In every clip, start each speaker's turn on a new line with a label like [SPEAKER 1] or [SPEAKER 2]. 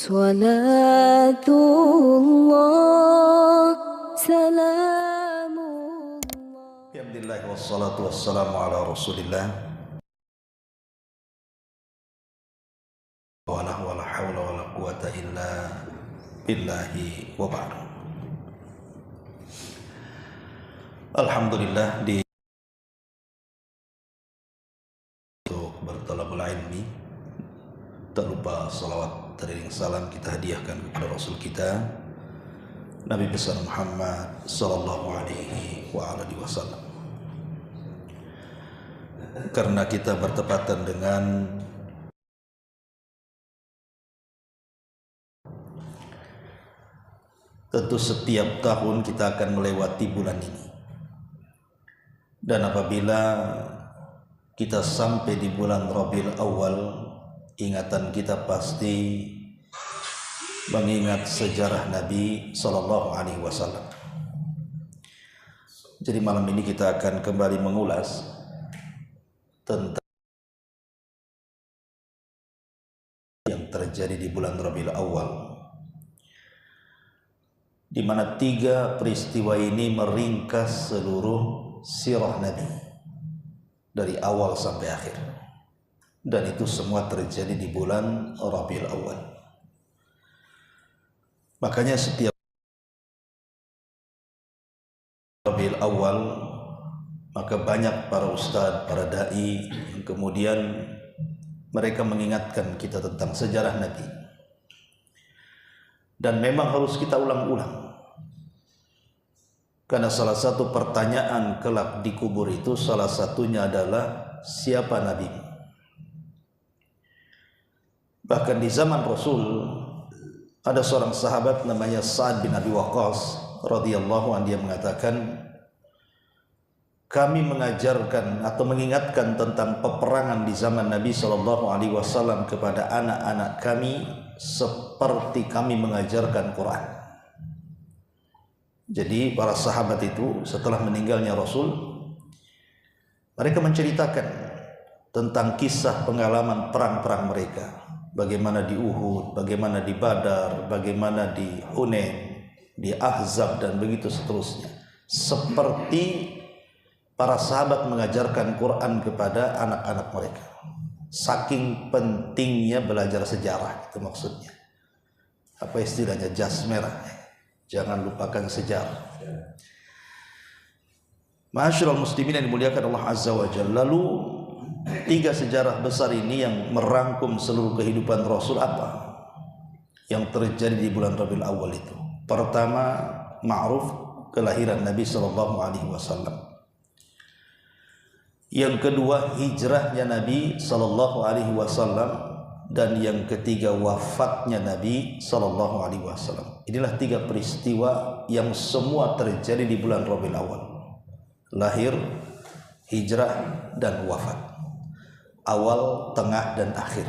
[SPEAKER 1] Salatullah, salamullah.
[SPEAKER 2] Alhamdulillah wassalatu wassalamu ala rasulillah wala hawla wala quwata illa billahi wa ba'd. Alhamdulillah untuk bertalabul ilmi, tak lupa salawat teriring salam kita hadiahkan kepada Rasul kita Nabi besar Muhammad sallallahu alaihi wa alihi wasallam. Karena kita bertepatan dengan tentu setiap tahun kita akan melewati bulan ini. Dan apabila kita sampai di bulan Rabiul Awal, ingatan kita pasti mengingat sejarah Nabi sallallahu alaihi wasallam. Jadi malam ini kita akan kembali mengulas tentang yang terjadi di bulan Rabiul Awal, di mana 3 peristiwa ini meringkas seluruh sirah Nabi dari awal sampai akhir, dan itu semua terjadi di bulan Rabiul Awal. Makanya setiap Rabiul Awal, maka banyak para ustadz, para dai yang kemudian mereka mengingatkan kita tentang sejarah Nabi. Dan memang harus kita ulang-ulang, karena salah satu pertanyaan kelak di kubur itu salah satunya adalah siapa Nabi. Bahkan di zaman Rasul ada seorang sahabat namanya Sa'ad bin Abi Waqqas radhiyallahu anhu, dia mengatakan, kami mengajarkan atau mengingatkan tentang peperangan di zaman Nabi sallallahu alaihi wasallam kepada anak-anak kami seperti kami mengajarkan Quran. Jadi para sahabat itu setelah meninggalnya Rasul, mereka menceritakan tentang kisah pengalaman perang-perang mereka. Bagaimana di Uhud, bagaimana di Badar, bagaimana di Hunain, di Ahzab, dan begitu seterusnya. Seperti para sahabat mengajarkan Quran kepada anak-anak mereka. Saking pentingnya belajar sejarah, itu maksudnya. Apa istilahnya, jas merah, jangan lupakan sejarah. Ma'asyiral muslimin yang dimuliakan Allah Azza wa Jalla, lalu 3 sejarah besar ini yang merangkum seluruh kehidupan Rasul apa yang terjadi di bulan Rabiul Awal itu. Pertama, ma'ruf, kelahiran Nabi sallallahu alaihi wasallam. Yang kedua, hijrahnya Nabi sallallahu alaihi wasallam, dan yang ketiga, wafatnya Nabi sallallahu alaihi wasallam. Inilah 3 peristiwa yang semua terjadi di bulan Rabiul Awal. Lahir, hijrah, dan wafat. Awal, tengah, dan akhir.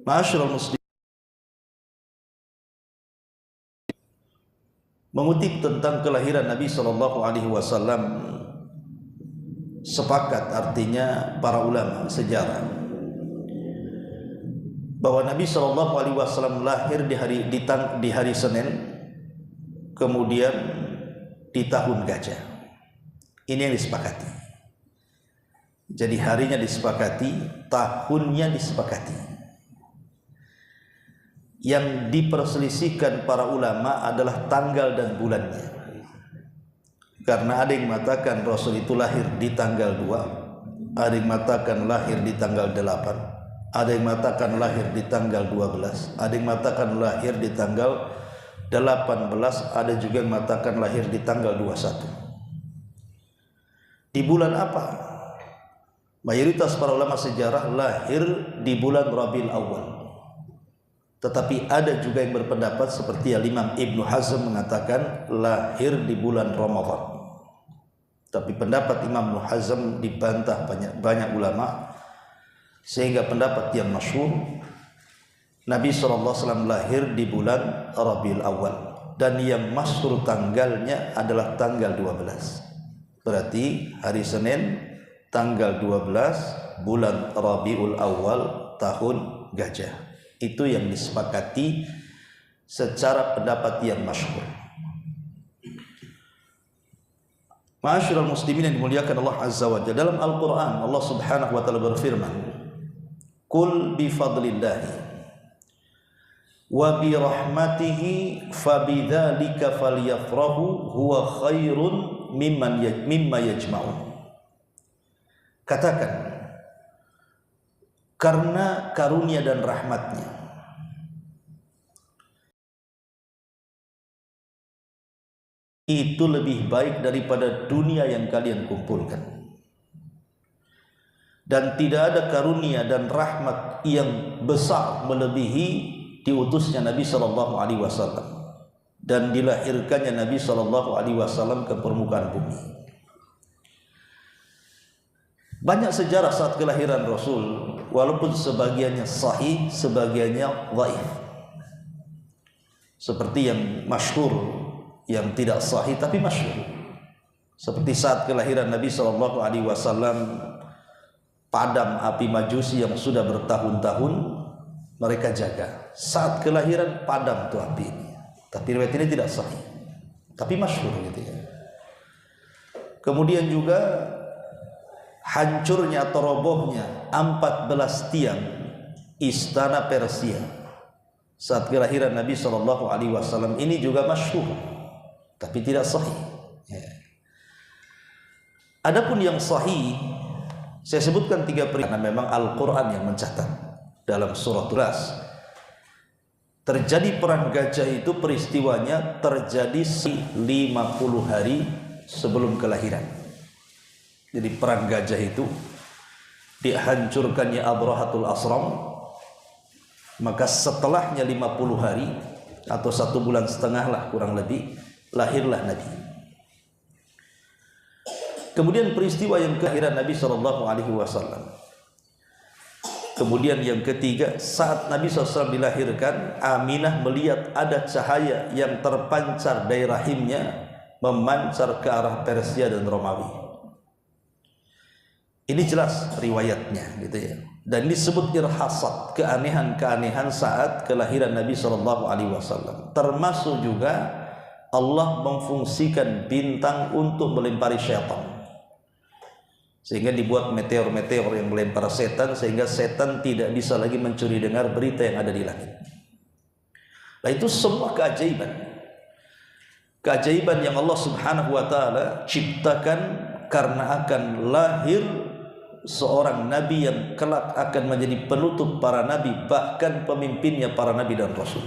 [SPEAKER 2] Ma'asyiral muslimin, mengutip tentang kelahiran Nabi sallallahu alaihi wasallam, sepakat artinya para ulama sejarah bahwa Nabi sallallahu alaihi wasallam lahir di hari Senin, kemudian di tahun gajah. Ini yang disepakati. Jadi harinya disepakati, tahunnya disepakati. Yang diperselisihkan para ulama adalah tanggal dan bulannya. Karena ada yang mengatakan Rasul itu lahir di tanggal 2, ada yang mengatakan lahir di tanggal 8, ada yang mengatakan lahir di tanggal 12, ada yang mengatakan lahir di tanggal 18, ada juga yang mengatakan lahir di tanggal 21. Di bulan apa? Mayoritas para ulama sejarah lahir di bulan Rabiul Awal. Tetapi ada juga yang berpendapat seperti Imam Ibnu Hazm mengatakan lahir di bulan Ramadan. Tapi pendapat Imam Ibnu Hazm dibantah banyak ulama, sehingga pendapat yang masyhur Nabi SAW lahir di bulan Rabiul Awal, dan yang masyhur tanggalnya adalah tanggal 12. Berarti hari Senin tanggal 12 bulan Rabiul Awal tahun gajah. Itu yang disepakati secara pendapat yang masyhur. Ma'asyiral muslimin yang dimuliakan Allah Azza wa Jalla, dalam Al-Qur'an Allah Subhanahu wa taala berfirman, "Qul bi fadlillahi wa bi rahmatihi fabidzalika falyafrahu huwa khairun mimma yajma'un." Katakan, karena karunia dan rahmatnya, itu lebih baik daripada dunia yang kalian kumpulkan. Dan tidak ada karunia dan rahmat yang besar melebihi diutusnya Nabi sallallahu alaihi wasallam dan dilahirkannya Nabi sallallahu alaihi wasallam ke permukaan bumi. Banyak sejarah saat kelahiran Rasul, walaupun sebagiannya sahih, sebagiannya dhaif. Seperti yang masyhur, yang tidak sahih tapi masyhur. Seperti saat kelahiran Nabi sallallahu alaihi wasallam, padam api Majusi yang sudah bertahun-tahun mereka jaga. Saat kelahiran padam tuh api ini. Tapi riwayat ini tidak sahih, tapi masyhur gitu ya. Kemudian juga hancurnya atau robohnya 14 tiang istana Persia saat kelahiran Nabi sallallahu alaihi wasallam, ini juga masyhur tapi tidak sahih ya. Adapun yang sahih, saya sebutkan 3 peristiwa. Memang Al-Quran yang mencatat dalam surah Ras, terjadi perang gajah itu peristiwanya terjadi 50 hari sebelum kelahiran. Jadi perang gajah itu dihancurkannya Abrahatul Asram, maka setelahnya 50 hari atau 1 bulan setengah lah kurang lebih, lahirlah Nabi. Kemudian peristiwa yang kelahiran Nabi sallallahu alaihi wasallam. Kemudian yang ketiga, saat Nabi SAW dilahirkan, Aminah melihat ada cahaya yang terpancar dari rahimnya memancar ke arah Persia dan Romawi. Ini jelas riwayatnya gitu ya. Dan disebut irhasat, keanehan-keanehan saat kelahiran Nabi sallallahu alaihi wasallam. Termasuk juga Allah memfungsikan bintang untuk melempari syaitan, sehingga dibuat meteor-meteor yang melempar setan, sehingga setan tidak bisa lagi mencuri dengar berita yang ada di langit. Nah, itu semua keajaiban yang Allah Subhanahu wa taala ciptakan karena akan lahir seorang nabi yang kelak akan menjadi penutup para nabi, bahkan pemimpinnya para nabi dan rasul.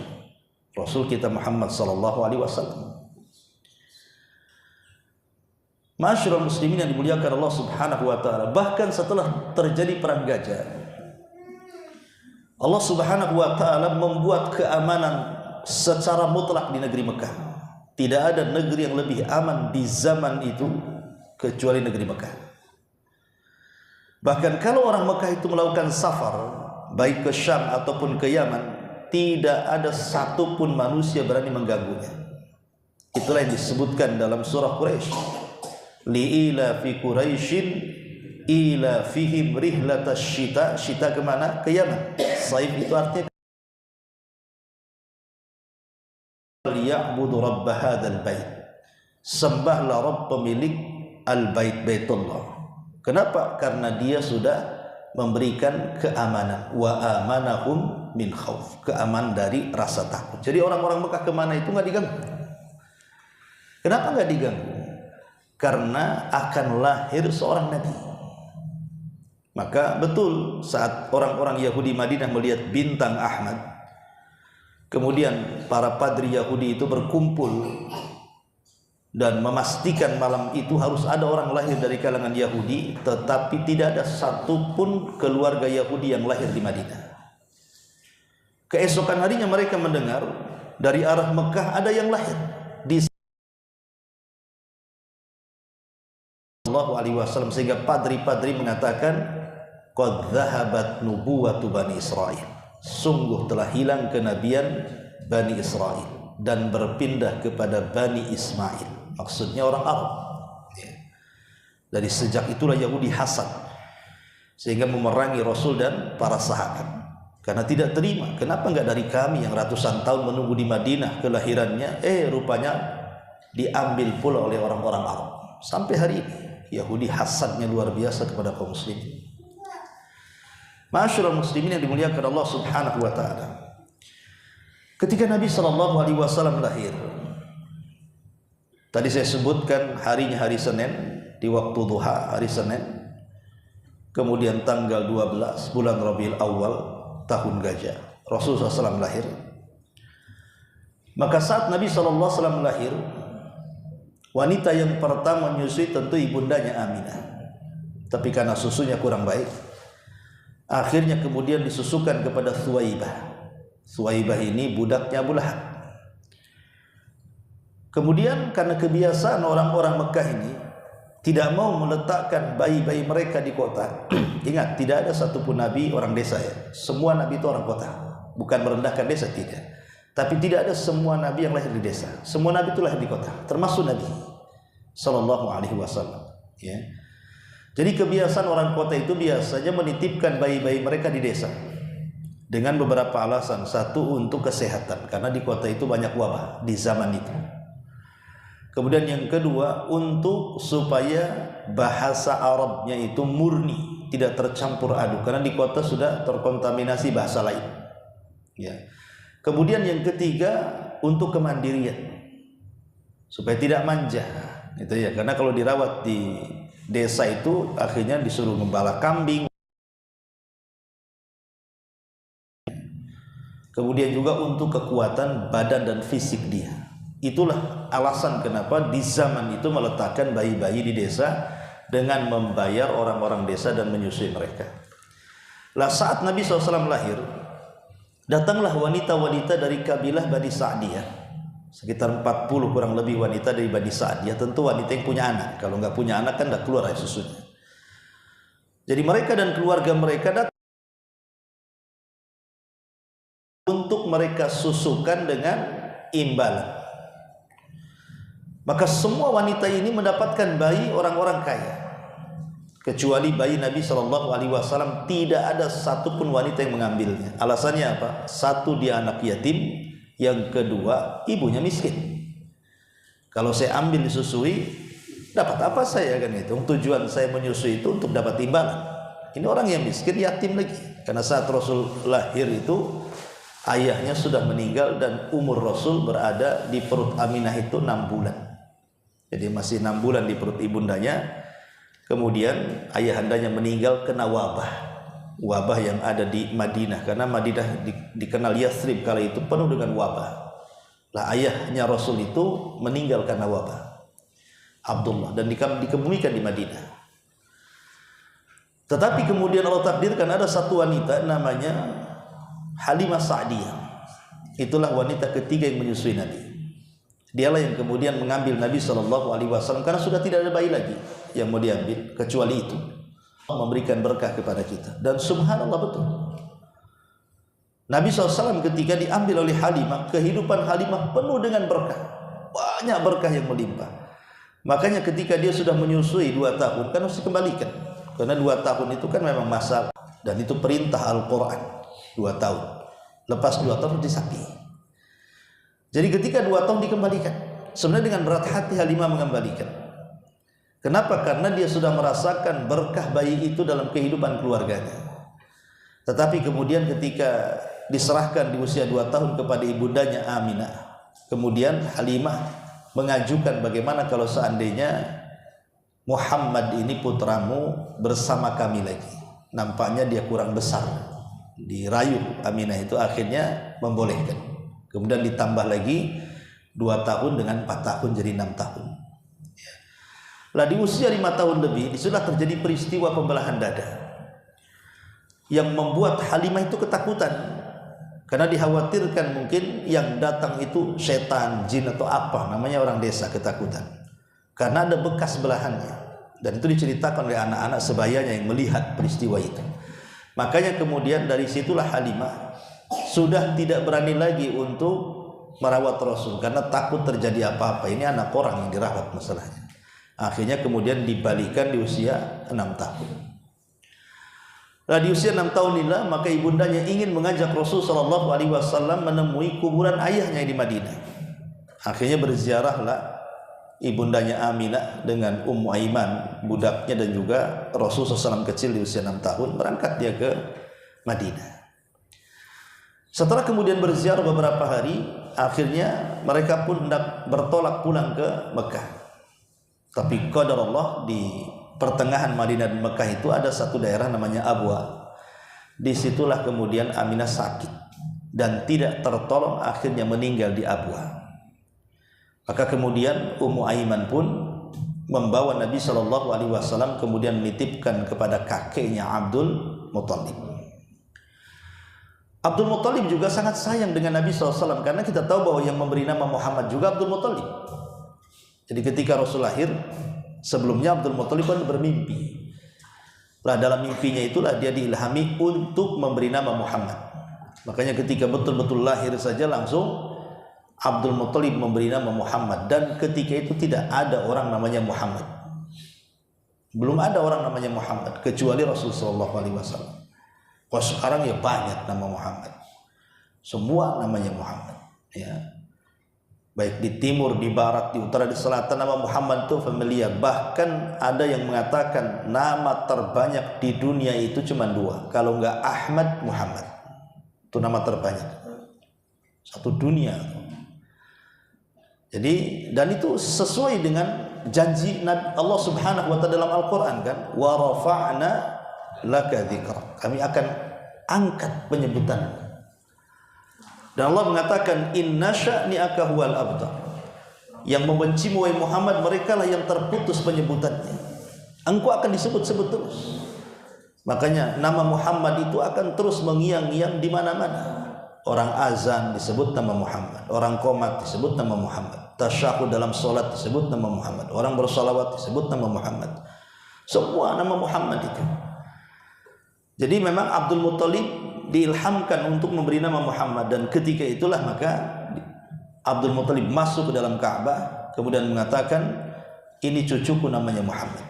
[SPEAKER 2] Rasul kita Muhammad sallallahu alaihi wasallam. Ma'asyiral muslimin yang dimuliakan Allah Subhanahu wa taala, bahkan setelah terjadi perang gajah, Allah Subhanahu wa taala membuat keamanan secara mutlak di negeri Mekah. Tidak ada negeri yang lebih aman di zaman itu kecuali negeri Mekah. Bahkan kalau orang Mekah itu melakukan safar baik ke Syam ataupun ke Yaman, tidak ada satupun manusia berani mengganggunya. Itulah yang disebutkan dalam surah Quraisy, li'ila fi Quraisyin ila fihim rihlatas syita. Syita kemana? Ke Yaman. Saif itu artinya liya'budu rabb hadzal bait, sembahlah Rabb pemilik al-bait, Baitullah. Kenapa? Karena dia sudah memberikan keamanan, wa amanahum min khauf, keamanan dari rasa takut. Jadi orang-orang Mekah kemana itu nggak diganggu. Kenapa nggak diganggu? Karena akan lahir seorang nabi. Maka betul saat orang-orang Yahudi Madinah melihat bintang Ahmad, kemudian para padri Yahudi itu berkumpul dan memastikan malam itu harus ada orang lahir dari kalangan Yahudi, tetapi tidak ada satupun keluarga Yahudi yang lahir di Madinah. Keesokan harinya mereka mendengar dari arah Mekah ada yang lahir di Sallallahu Alaihi Wasallam, sehingga padri-padri mengatakan qad dhahabat nubuwatu Bani Israel, sungguh telah hilang kenabian Bani Israel dan berpindah kepada Bani Ismail, maksudnya orang Arab. Dari sejak itulah Yahudi hasad sehingga memerangi Rasul dan para sahabat. karena tidak terima, kenapa enggak dari kami yang ratusan tahun menunggu di Madinah kelahirannya, rupanya diambil pula oleh orang-orang Arab. Sampai hari ini Yahudi hasadnya luar biasa kepada kaum muslimin. Ma'asyiral muslimin yang dimuliakan Allah Subhanahu wa taala. Ketika Nabi sallallahu alaihi wasallam lahir, tadi saya sebutkan harinya hari Senin, di waktu duha hari Senin. Kemudian tanggal 12 bulan Rabiul Awal tahun gajah, Rasulullah SAW lahir. Maka saat Nabi SAW lahir, wanita yang pertama menyusui tentu ibundanya Aminah. Tapi karena susunya kurang baik, akhirnya kemudian disusukan kepada Thuwaibah. Thuwaibah ini budaknya Abu Lahab. Kemudian karena kebiasaan orang-orang Mekah ini tidak mau meletakkan bayi-bayi mereka di kota. Ingat, tidak ada satupun nabi orang desa ya. Semua nabi itu orang kota. Bukan merendahkan desa, tidak. Tapi tidak ada semua nabi yang lahir di desa. Semua nabi itu lahir di kota, termasuk Nabi sallallahu alaihi wasallam, ya. Jadi kebiasaan orang kota itu biasanya menitipkan bayi-bayi mereka di desa dengan beberapa alasan. Satu, untuk kesehatan, karena di kota itu banyak wabah di zaman itu. Kemudian yang kedua, untuk supaya bahasa Arabnya itu murni, tidak tercampur aduk, karena di kota sudah terkontaminasi bahasa lain, ya. Kemudian yang ketiga, untuk kemandirian, supaya tidak manja, itu ya. Karena kalau dirawat di desa itu akhirnya disuruh gembala kambing. Kemudian juga untuk kekuatan badan dan fisik dia. Itulah alasan kenapa di zaman itu meletakkan bayi-bayi di desa dengan membayar orang-orang desa dan menyusui mereka. Lah saat Nabi SAW lahir, datanglah wanita-wanita dari kabilah Bani Sa'diyah, sekitar 40 kurang lebih wanita dari Bani Sa'diyah. Tentu wanita yang punya anak, kalau nggak punya anak kan nggak keluar air susunya. Jadi mereka dan keluarga mereka datang untuk mereka susukan dengan imbalan. Maka semua wanita ini mendapatkan bayi orang-orang kaya, kecuali bayi Nabi SAW. Tidak ada satupun wanita yang mengambilnya. Alasannya apa? Satu, dia anak yatim. Yang kedua, ibunya miskin. Kalau saya ambil disusui, dapat apa saya, kan itu? Tujuan saya menyusui itu untuk dapat imbalan. Ini orang yang miskin, yatim lagi. Karena saat Rasul lahir itu ayahnya sudah meninggal dan umur Rasul berada di perut Aminah itu 6 bulan. Jadi masih 6 bulan di perut ibundanya. Kemudian ayahandanya meninggal kena wabah yang ada di Madinah, karena Madinah dikenal Yathrib kala itu penuh dengan wabah. Lah ayahnya Rasul itu meninggal karena wabah, Abdullah, dan dikebumikan di Madinah. Tetapi kemudian Allah takdirkan ada satu wanita namanya Halimah Sa'diyah. Itulah wanita ketiga yang menyusui Nabi. Dialah yang kemudian mengambil Nabi SAW, karena sudah tidak ada bayi lagi yang mau diambil kecuali itu. Memberikan berkah kepada kita. Dan subhanallah, betul, Nabi SAW ketika diambil oleh Halimah, kehidupan Halimah penuh dengan berkah, banyak berkah yang melimpah. Makanya ketika dia sudah menyusui 2 tahun, kan harus dikembalikan, karena 2 tahun itu kan memang masa, dan itu perintah Al-Quran, 2 tahun. Lepas 2 tahun disapi. Jadi ketika 2 tahun dikembalikan, sebenarnya dengan berat hati Halimah mengembalikan. Kenapa? Karena dia sudah merasakan berkah bayi itu dalam kehidupan keluarganya. Tetapi kemudian ketika diserahkan di usia 2 tahun kepada ibundanya Aminah, kemudian Halimah mengajukan, bagaimana kalau seandainya Muhammad ini putramu bersama kami lagi. Nampaknya dia kurang besar. Dirayu Aminah itu, akhirnya membolehkan. Kemudian ditambah lagi 2 tahun dengan 4 tahun jadi 6 tahun. Lah di usia 5 tahun lebih sudah terjadi peristiwa pembelahan dada yang membuat Halimah itu ketakutan, karena dikhawatirkan mungkin yang datang itu setan, jin atau apa, namanya orang desa, ketakutan karena ada bekas belahannya. Dan itu diceritakan oleh anak-anak sebayanya yang melihat peristiwa itu. Makanya kemudian dari situlah Halimah sudah tidak berani lagi untuk merawat Rasul, karena takut terjadi apa-apa. Ini anak orang yang dirawat masalahnya. Akhirnya kemudian dibalikan di usia 6 tahun. Nah, di usia 6 tahun inilah maka ibundanya ingin mengajak Rasul sallallahu alaihi wasallam menemui kuburan ayahnya di Madinah. Akhirnya berziarahlah ibundanya Aminah dengan Ummu Aiman budaknya dan juga Rasul SAW kecil di usia 6 tahun berangkat dia ke Madinah. Setelah kemudian berziarah beberapa hari, akhirnya mereka pun hendak bertolak pulang ke Mekah. Tapi qadar Allah, di pertengahan Madinah dan Mekah itu ada satu daerah namanya Abwa. Disitulah kemudian Aminah sakit dan tidak tertolong, akhirnya meninggal di Abwa. Maka kemudian Ummu Aiman pun membawa Nabi SAW kemudian menitipkan kepada kakeknya Abdul Muthalib. Abdul Muthalib juga sangat sayang dengan Nabi SAW, karena kita tahu bahwa yang memberi nama Muhammad juga Abdul Muthalib. Jadi ketika Rasul lahir, sebelumnya Abdul Muthalib pun bermimpi. Nah, dalam mimpinya itulah dia diilhami untuk memberi nama Muhammad. Makanya ketika betul-betul lahir saja langsung Abdul Muthalib memberi nama Muhammad, dan ketika itu tidak ada orang namanya Muhammad. Belum ada orang namanya Muhammad kecuali Rasulullah SAW. Kalau sekarang ya banyak nama Muhammad. Semua namanya Muhammad. Ya. Baik di timur, di barat, di utara, di selatan, nama Muhammad itu familiar. Bahkan ada yang mengatakan nama terbanyak di dunia itu cuma 2. Kalau enggak Ahmad, Muhammad. Itu nama terbanyak. Satu dunia. Jadi, dan itu sesuai dengan janji Allah Subhanahu wa taala dalam Al-Qur'an kan, wa rafa'na laka dzikra. Kami akan angkat penyebutan. Dan Allah mengatakan inna sya'ni'aka huwal abtar. Yang membencimu wahai Muhammad, merekalah yang terputus penyebutannya. Engkau akan disebut-sebut terus. Makanya nama Muhammad itu akan terus mengiang-ngiang di mana-mana. Orang azan disebut nama Muhammad, orang qomat disebut nama Muhammad, tasyahud dalam salat disebut nama Muhammad, orang bersalawat disebut nama Muhammad. Semua nama Muhammad itu. Jadi memang Abdul Muthalib diilhamkan untuk memberi nama Muhammad, dan ketika itulah maka Abdul Muthalib masuk ke dalam Ka'bah kemudian mengatakan, ini cucuku namanya Muhammad.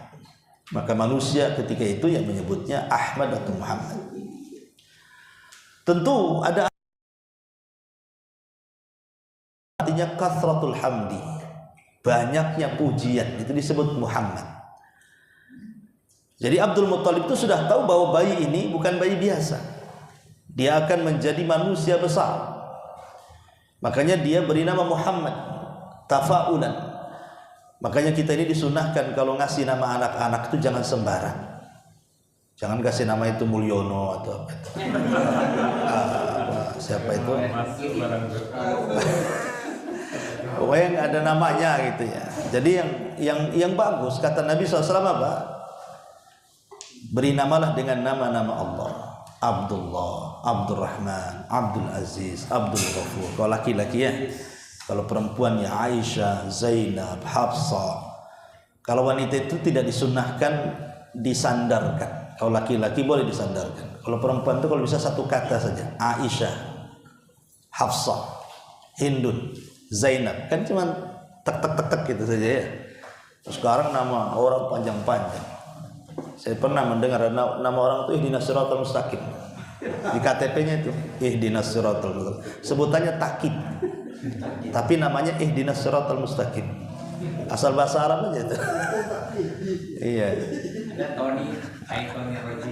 [SPEAKER 2] Maka manusia ketika itu yang menyebutnya Ahmad atau Muhammad. Tentu ada artinya kathratul hamdi, banyaknya pujian, itu disebut Muhammad. Jadi Abdul Muthalib itu sudah tahu bahwa bayi ini bukan bayi biasa, dia akan menjadi manusia besar. Makanya dia beri nama Muhammad tafaulan. Makanya kita ini disunahkan kalau ngasih nama anak-anak itu jangan sembarang. Jangan kasih nama itu Mulyono atau apa itu. Siapa itu? Pokoknya yang ada namanya gitu ya. Jadi yang bagus kata Nabi SAW apa? Beri namalah dengan nama-nama Allah. Abdullah, Abdurrahman, Abdul Aziz, Abdul Ghafur. Kalau laki-laki ya. Kalau perempuan ya Aisyah, Zainab, Hafsah. Kalau wanita itu tidak disunahkan disandarkan. Kalau laki-laki boleh disandarkan. Kalau perempuan itu kalau bisa satu kata saja. Aisyah, Hafsah, Hindun, Zainab. Kan cuma tek gitu saja ya. Terus sekarang nama orang panjang-panjang. Saya pernah mendengar nama orang itu ihdinas siratal mustaqim. Di KTP-nya itu ihdinas siratal mustaqim. Sebutannya takib. Tapi namanya ihdinas siratal mustaqim. Asal bahasa Arab aja itu. Iya.
[SPEAKER 1] Ada Tony, Tony Roji.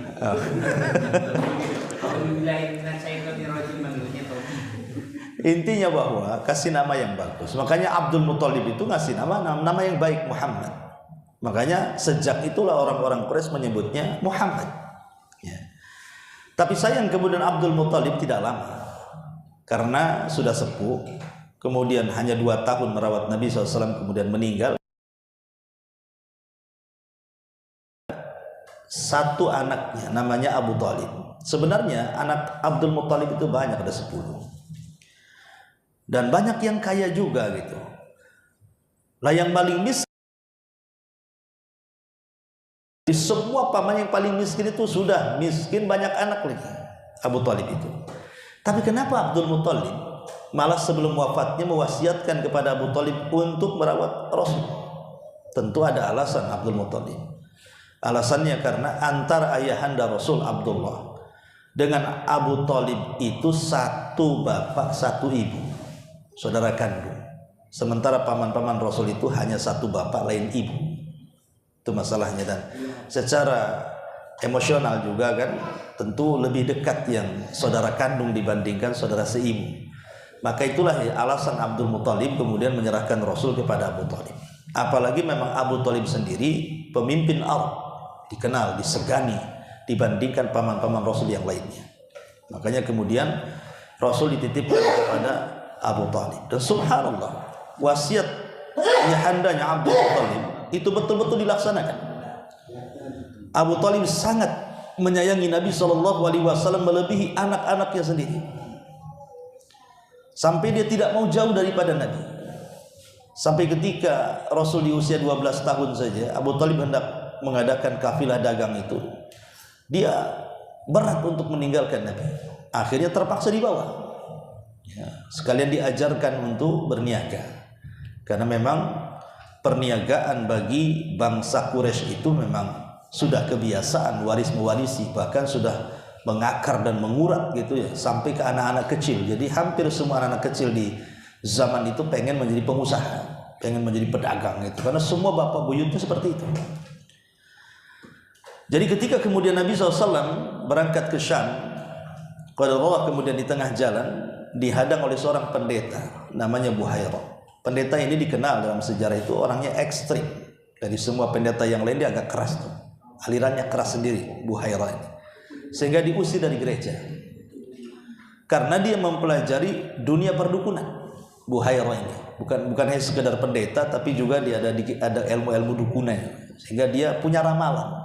[SPEAKER 2] Intinya bahwa kasih nama yang bagus. Makanya Abdul Muthalib itu ngasih nama yang baik, Muhammad. Makanya sejak itulah orang-orang Quraisy menyebutnya Muhammad. Ya. Tapi sayang kemudian Abdul Muthalib tidak lama, karena sudah sepuh. Kemudian hanya 2 tahun merawat Nabi SAW, kemudian meninggal. Satu anaknya namanya Abu Thalib. Sebenarnya anak Abdul Muthalib itu banyak, ada 10. Dan banyak yang kaya juga gitu. Lah yang paling miskin di semua paman yang paling miskin itu sudah miskin, banyak anak lagi Abu Thalib itu. Tapi kenapa Abdul Muthalib malah sebelum wafatnya mewasiatkan kepada Abu Thalib untuk merawat Rasul? Tentu ada alasan Abdul Muthalib. Alasannya karena antara ayahanda Rasul Abdullah dengan Abu Thalib itu satu bapak satu ibu, saudara kandung. Sementara paman-paman Rasul itu hanya satu bapak lain ibu. Itu masalahnya. Dan secara emosional juga kan tentu lebih dekat yang saudara kandung dibandingkan saudara seibu. Maka itulah alasan Abdul Muthalib kemudian menyerahkan Rasul kepada Abu Thalib. Apalagi memang Abu Thalib sendiri pemimpin Arab, dikenal, disegani dibandingkan paman-paman Rasul yang lainnya. Makanya kemudian Rasul dititipkan kepada Abu Thalib. Dan subhanallah, wasiat ayahandanya Abdul Muthalib itu betul-betul dilaksanakan. Abu Thalib sangat menyayangi Nabi SAW melebihi anak-anaknya sendiri. Sampai dia tidak mau jauh daripada Nabi. Sampai ketika Rasul di usia 12 tahun saja, Abu Thalib hendak mengadakan kafilah dagang itu, dia berat untuk meninggalkan Nabi. Akhirnya terpaksa dibawa. Ya, sekalian diajarkan untuk berniaga. Karena memang perniagaan bagi bangsa Quraisy itu memang sudah kebiasaan waris mewarisi, bahkan sudah mengakar dan mengurat gitu ya, sampai ke anak-anak kecil. Jadi hampir semua anak-anak kecil di zaman itu pengen menjadi pengusaha, pengen menjadi pedagang gitu, karena semua bapak buyutnya seperti itu. Jadi ketika kemudian Nabi SAW berangkat ke Syam, qadarullah kemudian di tengah jalan dihadang oleh seorang pendeta namanya Buhairah. Pendeta ini dikenal dalam sejarah itu orangnya ekstrim. Dari semua pendeta yang lain dia agak keras tuh. Alirannya keras sendiri Buhairah ini. Sehingga diusir dari gereja. Karena dia mempelajari dunia perdukunan. Buhairah ini bukan hanya sekedar pendeta, tapi juga dia ada ilmu-ilmu dukunan. Sehingga dia punya ramalan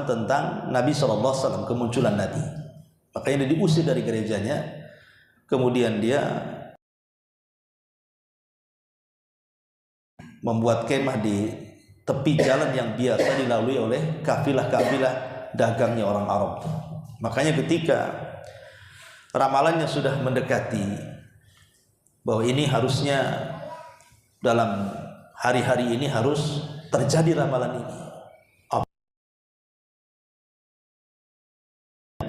[SPEAKER 2] tentang Nabi SAW, kemunculan Nabi. Makanya dia diusir dari gerejanya. Kemudian dia membuat kemah di tepi jalan yang biasa dilalui oleh kafilah-kafilah dagangnya orang Arab. Makanya ketika ramalannya sudah mendekati bahwa ini harusnya dalam hari-hari ini harus terjadi ramalan ini,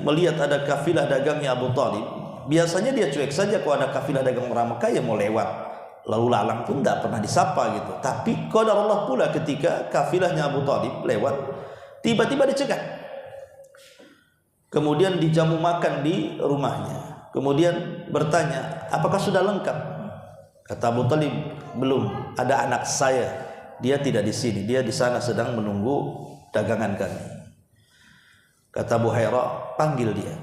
[SPEAKER 2] melihat ada kafilah dagangnya Abu Thalib, biasanya dia cuek saja. Kalau ada kafilah dagang orang Mekah ya mau lewat lalu lalang pun tidak pernah disapa gitu. Tapi qadarullah pula ketika kafilahnya Abu Thalib lewat, tiba-tiba dicegat, kemudian dijamu makan di rumahnya, kemudian bertanya, apakah sudah lengkap? Kata Abu Thalib, belum, ada anak saya, dia tidak di sini, dia di sana sedang menunggu dagangan kami. Kata Buhairah, panggil dia.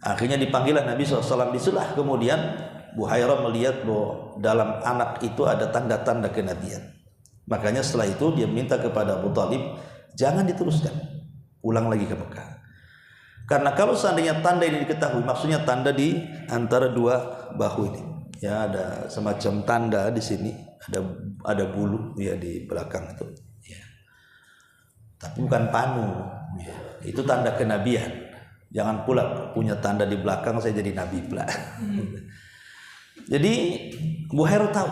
[SPEAKER 2] Akhirnya dipanggillah Nabi SAW, disulah. Kemudian Buhairah melihat bahwa dalam anak itu ada tanda-tanda kenabian. Makanya setelah itu dia minta kepada Abu Thalib, jangan diteruskan, pulang lagi ke Mekah. Karena kalau seandainya tanda ini diketahui, maksudnya tanda di antara dua bahu ini, ya ada semacam tanda di sini, ada bulu ya di belakang itu, ya. Tapi bukan panu, ya. Itu tanda kenabian. Jangan pula punya tanda di belakang saya jadi nabi pula. Jadi Buhairah tahu.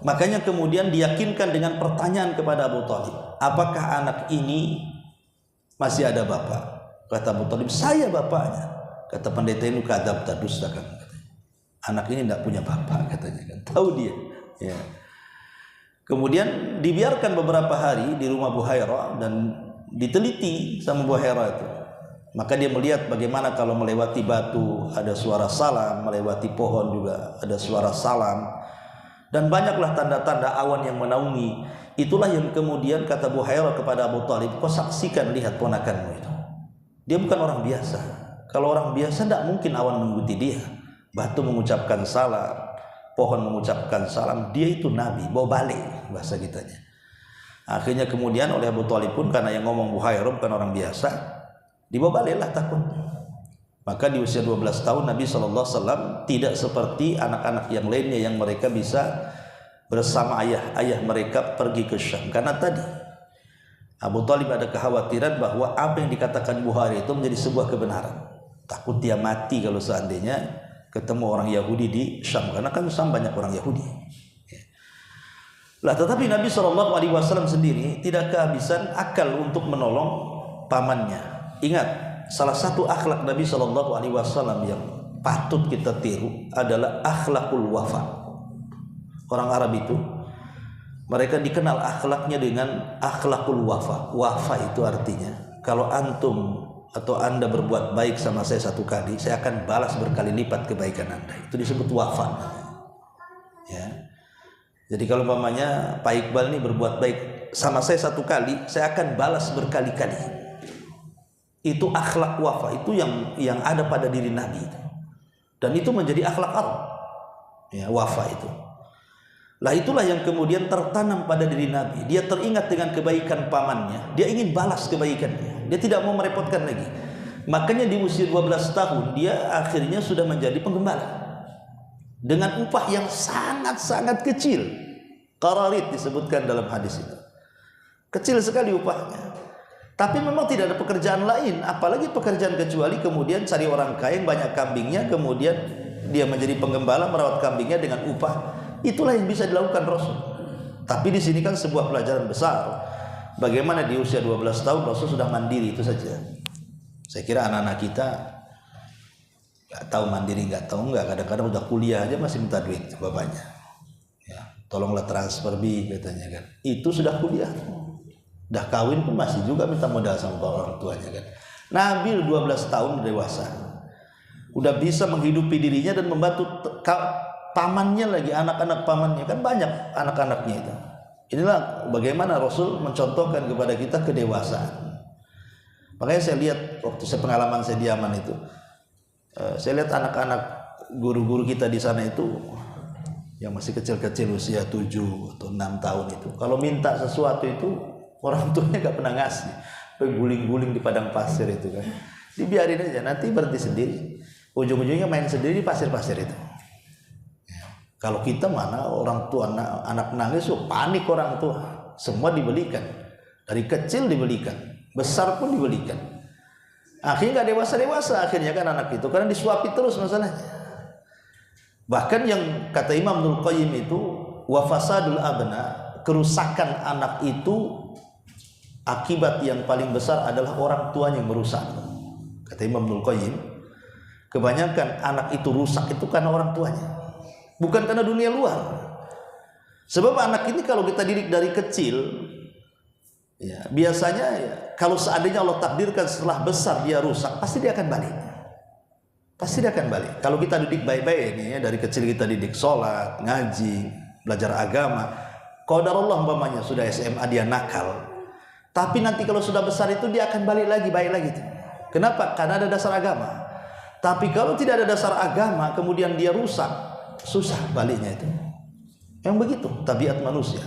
[SPEAKER 2] Makanya kemudian diyakinkan dengan pertanyaan kepada Abu Thalib, apakah anak ini masih ada bapak? Kata Abu Thalib, saya bapaknya. Kata pendeta ini, kadzab, dusta kan. Anak ini tidak punya bapak katanya kan. Tahu dia. Ya. Kemudian dibiarkan beberapa hari di rumah Buhairah dan diteliti sama Buhairah itu. Maka dia melihat bagaimana kalau melewati batu ada suara salam, melewati pohon juga ada suara salam, dan banyaklah tanda-tanda awan yang menaungi. Itulah yang kemudian kata Buhairah kepada Abu Thalib, kau saksikan, lihat ponakanmu itu. Dia bukan orang biasa. Kalau orang biasa tidak mungkin awan mengikuti dia. Batu mengucapkan salam, pohon mengucapkan salam, dia itu nabi, bawa balik bahasa kitanya. Akhirnya kemudian oleh Abu Thalib pun, karena yang ngomong Buhairah bukan orang biasa, dibawa baliklah takut. Maka di usia 12 tahun Nabi SAW tidak seperti anak-anak yang lainnya yang mereka bisa bersama ayah mereka pergi ke Syam. Karena tadi Abu Thalib ada kekhawatiran bahwa apa yang dikatakan Buhairah itu menjadi sebuah kebenaran. Takut dia mati kalau seandainya ketemu orang Yahudi di Syam, karena kan Syam banyak orang Yahudi. Lah tetapi Nabi SAW sendiri tidak kehabisan akal untuk menolong pamannya. Ingat, salah satu akhlak Nabi SAW yang patut kita tiru adalah akhlakul wafa. Orang Arab itu mereka dikenal akhlaknya dengan akhlakul wafa. Wafa itu artinya kalau antum atau anda berbuat baik sama saya satu kali, saya akan balas berkali lipat kebaikan anda. Itu disebut wafa. Ya. Jadi kalau umpamanya Pak Iqbal ini berbuat baik sama saya satu kali, saya akan balas berkali-kali. Itu akhlak wafa, itu yang ada pada diri Nabi itu. Dan itu menjadi akhlak Arab. Ya, wafa itu. Lah itulah yang kemudian tertanam pada diri Nabi. Dia teringat dengan kebaikan pamannya, dia ingin balas kebaikannya. Dia tidak mau merepotkan lagi. Makanya di usia 12 tahun dia akhirnya sudah menjadi penggembala. Dengan upah yang sangat-sangat kecil. Qararit disebutkan dalam hadis itu. Kecil sekali upahnya. Tapi memang tidak ada pekerjaan lain, apalagi pekerjaan kecuali kemudian cari orang kaya yang banyak kambingnya, kemudian dia menjadi penggembala merawat kambingnya dengan upah. Itulah yang bisa dilakukan Rasul. Tapi di sini kan sebuah pelajaran besar. Bagaimana di usia 12 tahun Rasul sudah mandiri, itu saja. Saya kira anak-anak kita nggak tahu mandiri, nggak tahu nggak. Kadang-kadang udah kuliah aja masih minta duit bapaknya. Ya, tolonglah transfer bi katanya kan. Itu sudah kuliah. Udah kawin pun masih juga minta modal sama orang tuanya kan. Nabi 12 tahun dewasa. Udah bisa menghidupi dirinya dan membantu pamannya lagi, anak-anak pamannya kan banyak anak-anaknya itu. Inilah bagaimana Rasul mencontohkan kepada kita kedewasaan. Makanya saya lihat waktu pengalaman saya di Yaman itu, saya lihat anak-anak guru-guru kita di sana itu yang masih kecil-kecil usia 7 atau 6 tahun itu, kalau minta sesuatu itu orang tuanya gak pernah ngasih, guling-guling di padang pasir itu kan, dibiarin aja, nanti berhenti sendiri, ujung-ujungnya main sendiri di pasir-pasir itu. Kalau kita mana orang tua anak nangis, panik orang tua, semua dibelikan, dari kecil dibelikan, besar pun dibelikan. Akhirnya nggak dewasa akhirnya kan anak itu, karena disuapi terus masalahnya. Bahkan yang kata Imam Ibnul Qayyim itu, wa fasadul abna, kerusakan anak itu akibat yang paling besar adalah orang tuanya yang merusak. Kata Imam Ibnul Qayyim, kebanyakan anak itu rusak itu karena orang tuanya, bukan karena dunia luar. Sebab anak ini kalau kita didik dari kecil, ya, biasanya ya, kalau seandainya Allah takdirkan setelah besar dia rusak, pasti dia akan balik. Pasti dia akan balik. Kalau kita didik baik-baik ini ya, dari kecil kita didik sholat, ngaji, belajar agama. Qadarullah umpamanya sudah SMA dia nakal, tapi nanti kalau sudah besar itu dia akan balik lagi, baik lagi. Kenapa? Karena ada dasar agama. Tapi kalau tidak ada dasar agama, kemudian dia rusak, susah baliknya itu. Yang begitu tabiat manusia.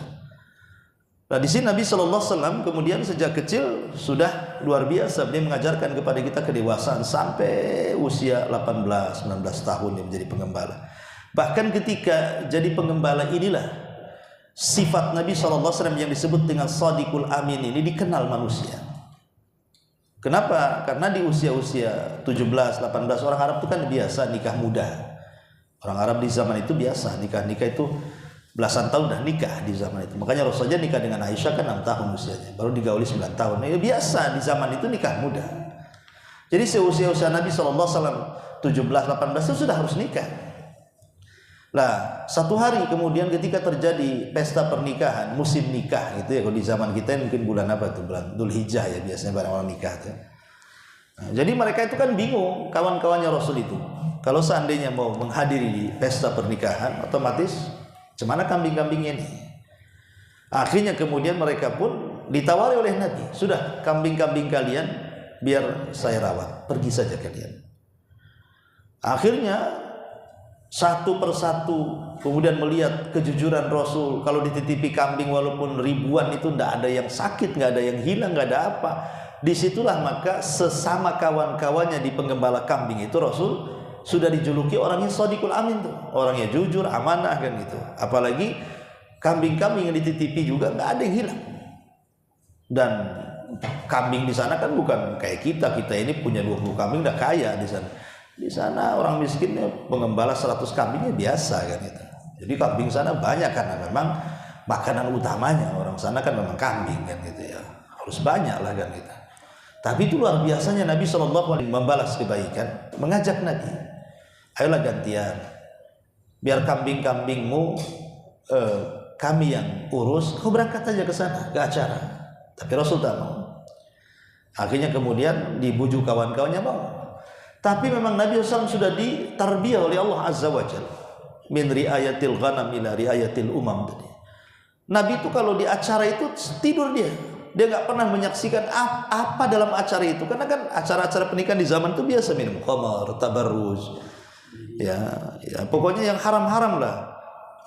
[SPEAKER 2] Nah di sini Nabi SAW kemudian sejak kecil sudah luar biasa, dia mengajarkan kepada kita kedewasaan sampai usia 18-19 tahun dia menjadi penggembala. Bahkan ketika jadi penggembala inilah sifat Nabi SAW yang disebut dengan Shadiqul Amin ini dikenal manusia. Kenapa? Karena di usia-usia 17-18 orang Arab itu kan biasa nikah muda. Orang Arab di zaman itu biasa nikah-nikah itu belasan tahun dah nikah di zaman itu. Makanya Rasulullah nikah dengan Aisyah kan 6 tahun usianya, baru digauli 9 tahun. Ini biasa di zaman itu nikah muda. Jadi seusia-usia Nabi SAW 17-18 itu sudah harus nikah. Lah satu hari kemudian ketika terjadi pesta pernikahan, musim nikah gitu ya, kalau di zaman kita mungkin bulan apa tuh, bulan Dzulhijjah ya biasanya barang orang nikah tuh. Nah, jadi mereka itu kan bingung, kawan-kawannya Rasul itu, kalau seandainya mau menghadiri di pesta pernikahan, otomatis cemana kambing-kambingnya ini. Akhirnya kemudian mereka pun ditawari oleh Nabi, sudah kambing-kambing kalian biar saya rawat, pergi saja kalian. Akhirnya satu persatu kemudian melihat kejujuran Rasul, kalau dititipi kambing walaupun ribuan itu tidak ada yang sakit, nggak ada yang hilang, nggak ada apa. Disitulah maka sesama kawan-kawannya di penggembala kambing itu Rasul sudah dijuluki orangnya Shadiqul Amin tuh, orangnya jujur, amanah kan gitu. Apalagi kambing-kambing yang dititipi juga nggak ada yang hilang. Dan kambing di sana kan bukan kayak kita ini punya 20 kambing udah kaya di sana. Di sana orang miskin penggembala 100 kambingnya biasa kan gitu. Jadi kambing sana banyak karena memang makanan utamanya orang sana kan memang kambing kan gitu ya, harus banyak lah kan gitu. Tapi itu luar biasanya Nabi SAW membalas kebaikan, mengajak Nabi, ayolah gantian, biar kambing-kambingmu kami yang urus, kau berangkat aja ke sana ke acara. Tapi Rasul tak mau. Akhirnya kemudian dibujuk kawan-kawannya mau. Tapi memang Nabi SAW sudah ditarbiyah oleh Allah Azza wa Jalla, min riayatil ghanam ila riayatil umam tadi. Nabi itu kalau di acara itu tidur dia nggak pernah menyaksikan apa dalam acara itu, karena kan acara-acara pernikahan di zaman itu biasa minum khamar, tabarruj, ya pokoknya yang haram-haram lah.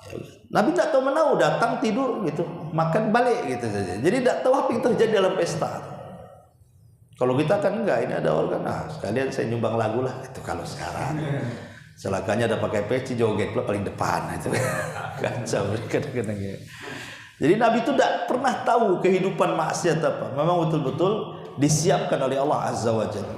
[SPEAKER 2] Ya, Nabi tidak tahu menau, datang tidur gitu, makan balik gitu saja. Jadi tidak tahu apa yang terjadi dalam pesta. Kalau kita kan enggak, ini ada organ, sekalian saya nyumbang lagu lah itu. Kalau sekarang celakanya ada pakai peci, joget pula paling depan itu kacau kadang-kadang ya. Jadi Nabi itu tidak pernah tahu kehidupan maksiat apa. Memang betul-betul disiapkan oleh Allah Azza wa Jalla.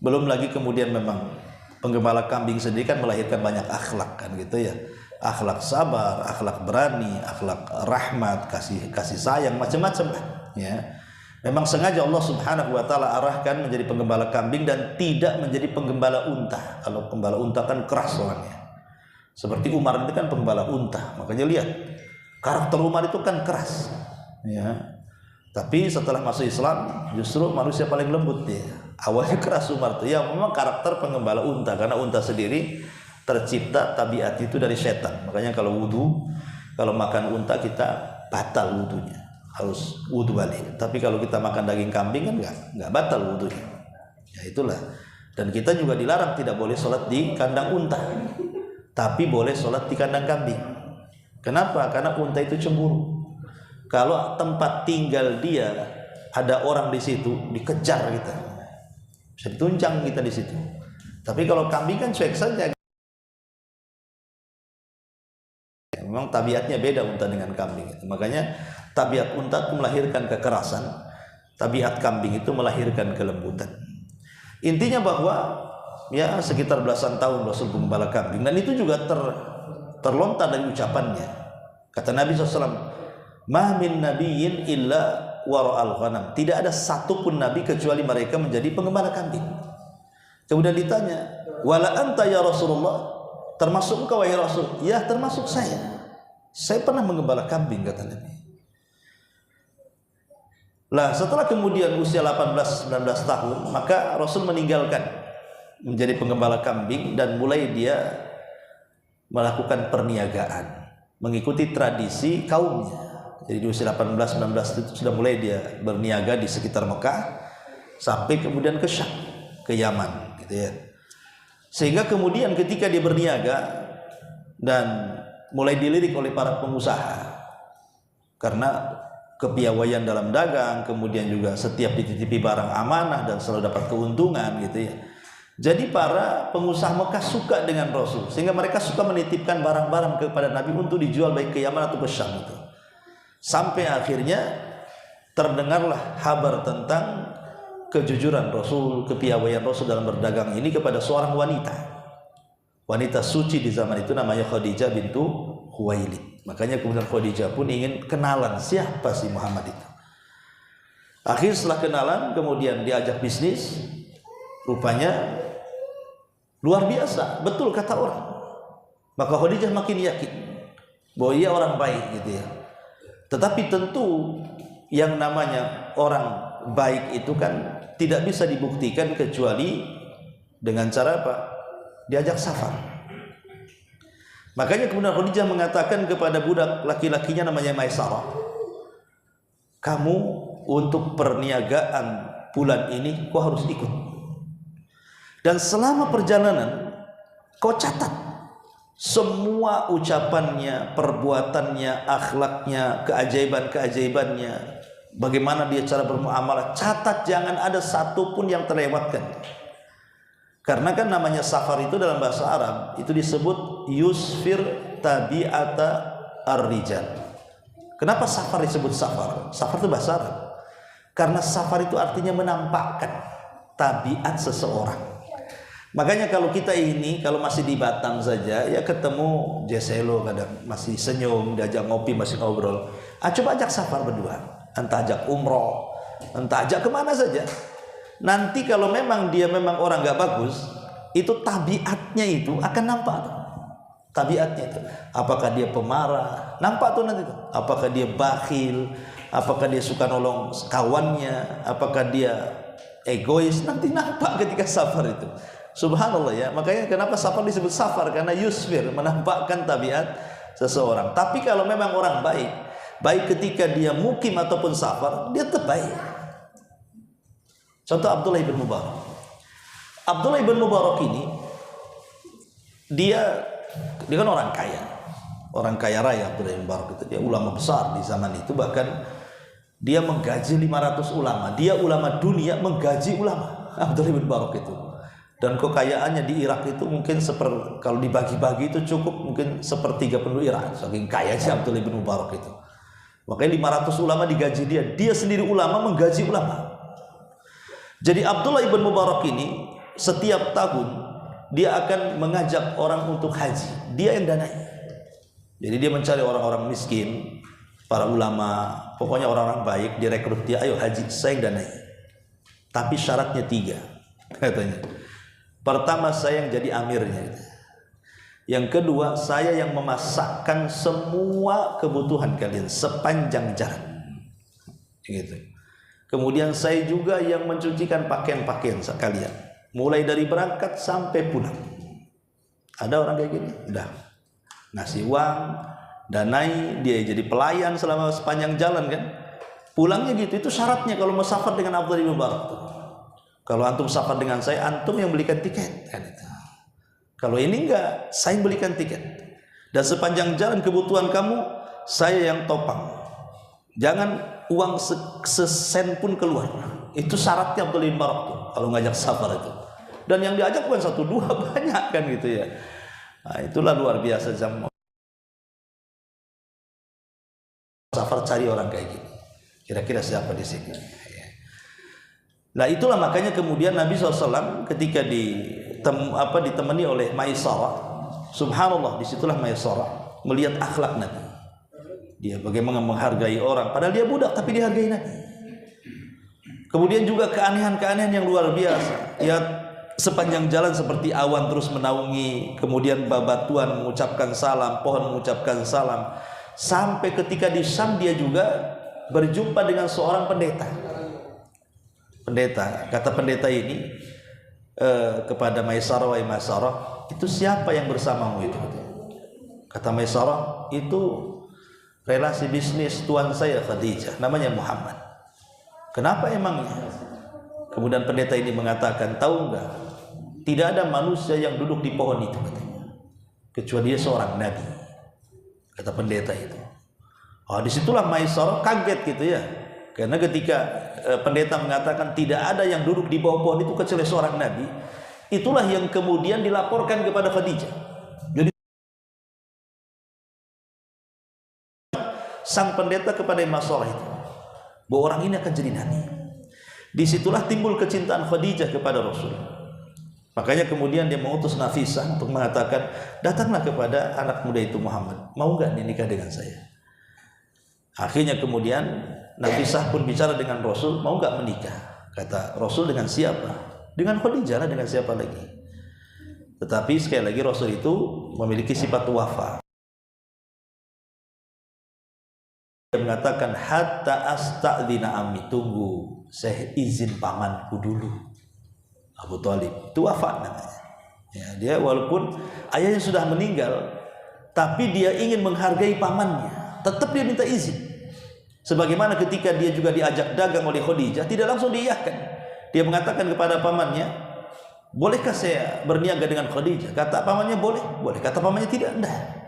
[SPEAKER 2] Belum lagi kemudian memang penggembala kambing sendiri kan melahirkan banyak akhlak kan gitu ya. Akhlak sabar, akhlak berani, akhlak rahmat, kasih sayang, macam-macam ya. Memang sengaja Allah Subhanahu wa taala arahkan menjadi penggembala kambing dan tidak menjadi penggembala unta. Kalau penggembala unta kan keras orangnya. Seperti Umar itu kan penggembala unta. Makanya lihat, karakter Umar itu kan keras, ya. Tapi setelah masuk Islam, justru manusia paling lembut dia. Awalnya keras Umar itu, ya memang karakter penggembala unta, karena unta sendiri tercipta tabiat itu dari setan. Makanya kalau wudu, kalau makan unta kita batal wudunya, harus wudu balik. Tapi kalau kita makan daging kambing kan nggak batal wudunya. Ya itulah. Dan kita juga dilarang tidak boleh sholat di kandang unta, tapi boleh sholat di kandang kambing. Kenapa? Karena unta itu cemburu. Kalau tempat tinggal dia ada orang di situ, dikejar kita, bisa dituncang kita di situ. Tapi kalau kambing kan cuek saja. Memang tabiatnya beda unta dengan kambing. Makanya tabiat unta itu melahirkan kekerasan, tabiat kambing itu melahirkan kelembutan. Intinya bahwa ya sekitar belasan tahun Rasul penggembala kambing, dan itu juga terlontar dari ucapannya. Kata Nabi SAW, ma min nabiyyin illa wara'al ghanam. Tidak ada satupun nabi kecuali mereka menjadi penggembala kambing. Kemudian ditanya, wala anta ya Rasulullah, termasuk engkau wahai Rasul? Ya, termasuk saya. Saya pernah menggembala kambing, kata Nabi. Lah setelah kemudian usia 18-19 tahun, maka Rasul meninggalkan menjadi penggembala kambing dan mulai dia melakukan perniagaan, mengikuti tradisi kaumnya. Jadi di usia 18-19 itu sudah mulai dia berniaga di sekitar Mekah sampai kemudian ke Syam, ke Yaman gitu ya. Sehingga kemudian ketika dia berniaga dan mulai dilirik oleh para pengusaha karena kepiawaian dalam dagang, kemudian juga setiap dititipi barang amanah dan selalu dapat keuntungan gitu ya. Jadi para pengusaha Mekah suka dengan Rasul, sehingga mereka suka menitipkan barang-barang kepada Nabi untuk dijual baik ke Yaman atau ke Syam itu. Sampai akhirnya terdengarlah kabar tentang kejujuran Rasul, kepiawaian Rasul dalam berdagang ini kepada seorang wanita suci di zaman itu, namanya Khadijah bintu Khuwailid. Makanya kemudian Khadijah pun ingin kenalan siapa sih Muhammad itu. Akhir setelah kenalan kemudian diajak bisnis, rupanya luar biasa, betul kata orang. Maka Khadijah makin yakin bahwa ia orang baik gitu ya. Tetapi tentu yang namanya orang baik itu kan tidak bisa dibuktikan kecuali dengan cara apa? Diajak safar. Makanya kemudian Khadijah mengatakan kepada budak laki-lakinya namanya Maisarah, kamu untuk perniagaan bulan ini kau harus ikut. Dan selama perjalanan kau catat semua ucapannya, perbuatannya, akhlaknya, keajaiban-keajaibannya, bagaimana dia cara bermuamalah. Catat, jangan ada satu pun yang terlewatkan. Karena kan namanya safar itu dalam bahasa Arab itu disebut yusfir tabi'ata ar-rijal. Kenapa safar disebut safar? Safar itu bahasa Arab. Karena safar itu artinya menampakkan tabiat seseorang. Makanya kalau kita ini, kalau masih di Batam saja, ya ketemu Jeselo kadang masih senyum, diajak ngopi, masih ngobrol. Coba ajak safar berdua, entah ajak umroh, entah ajak kemana saja. Nanti kalau memang dia memang orang gak bagus, itu tabiatnya itu akan nampak tuh. Tabiatnya itu, apakah dia pemarah, nampak tuh nanti tuh. Apakah dia bakhil, apakah dia suka nolong kawannya, apakah dia egois, nanti nampak ketika safar itu. Subhanallah ya, makanya kenapa safar disebut safar, karena yusfir, menampakkan tabiat seseorang. Tapi kalau memang orang baik, baik ketika dia mukim ataupun safar, dia tetap baik. Contoh Abdullah bin Mubarak. Abdullah bin Mubarak ini dia kan orang kaya raya. Abdullah bin Mubarak itu dia ulama besar di zaman itu, bahkan dia menggaji 500 ulama. Dia ulama dunia menggaji ulama, Abdullah bin Mubarak itu. Dan kekayaannya di Irak itu mungkin kalau dibagi-bagi itu cukup mungkin 1/3 penduduk Irak. Saking kayanya Abdullah bin Mubarak itu. Makanya 500 ulama digaji dia. Dia sendiri ulama menggaji ulama. Jadi Abdullah bin Mubarak ini setiap tahun dia akan mengajak orang untuk haji. Dia yang danai. Jadi dia mencari orang-orang miskin, para ulama, pokoknya orang-orang baik, direkrut dia, ayo haji, saya yang danai. Tapi syaratnya 3, katanya. Pertama, saya yang jadi amirnya. Yang kedua, saya yang memasakkan semua kebutuhan kalian sepanjang jalan. Gitu. Kemudian saya juga yang mencucikan pakaian-pakaian kalian, mulai dari berangkat sampai pulang. Ada orang kayak gini, udah ngasih uang, danai, dia jadi pelayan selama sepanjang jalan kan. Pulangnya gitu, itu syaratnya kalau mau safar dengan Abdullah bin Mubarak. Kalau antum safar dengan saya, antum yang belikan tiket kan itu. Kalau ini enggak, saya yang belikan tiket. Dan sepanjang jalan kebutuhan kamu, saya yang topang. Jangan uang sesen pun keluar. Itu syaratnya Abdullah bin Mubarak tuh, kalau ngajak safar itu. Dan yang diajak bukan 1-2, banyak kan gitu ya. Nah, itulah luar biasa jam safar, cari orang kayak gini. Kira-kira siapa di sini? Nah itulah makanya kemudian Nabi SAW ketika ditemani oleh Maisarah, subhanallah, disitulah Maisarah melihat akhlak Nabi. Dia bagaimana menghargai orang, padahal dia budak tapi dihargai Nabi. Kemudian juga keanehan-keanehan yang luar biasa. Ya sepanjang jalan seperti awan terus menaungi, kemudian babatuan mengucapkan salam, pohon mengucapkan salam. Sampai ketika di Syam dia juga berjumpa dengan seorang pendeta. Kata pendeta ini kepada Maisarah, wahai Maisarah, itu siapa yang bersamamu itu? Kata Maisarah, itu relasi bisnis tuan saya Khadijah, namanya Muhammad. Kenapa emangnya? Kemudian pendeta ini mengatakan, tahu enggak, tidak ada manusia yang duduk di pohon itu katanya, kecuali dia seorang nabi. Kata pendeta itu. Disitulah Maisarah kaget gitu ya. Karena ketika pendeta mengatakan tidak ada yang duduk di bawah pohon itu kecuali seorang nabi, itulah yang kemudian dilaporkan kepada Khadijah. Jadi sang pendeta kepada Maisarah itu, bahwa orang ini akan jadi nabi. Disitulah timbul kecintaan Khadijah kepada Rasul. Makanya kemudian dia mengutus Nafisah untuk mengatakan, datanglah kepada anak muda itu Muhammad, mau nggak nikah dengan saya? Akhirnya kemudian Nafisah pun bicara dengan Rasul, mau nggak menikah? Kata Rasul, dengan siapa? Dengan Khadijah lah, dengan siapa lagi? Tetapi sekali lagi Rasul itu memiliki sifat wafa. Dia mengatakan, hatta asta'dzina ammi, tunggu saya izin pamanku dulu, Abu Thalib. Itu wafat namanya. Ya, dia walaupun ayahnya sudah meninggal, tapi dia ingin menghargai pamannya, tetap dia minta izin. Sebagaimana ketika dia juga diajak dagang oleh Khadijah, tidak langsung diiyakan. Dia mengatakan kepada pamannya, bolehkah saya berniaga dengan Khadijah? Kata pamannya, boleh. Boleh. Kata pamannya, tidak. Enggak.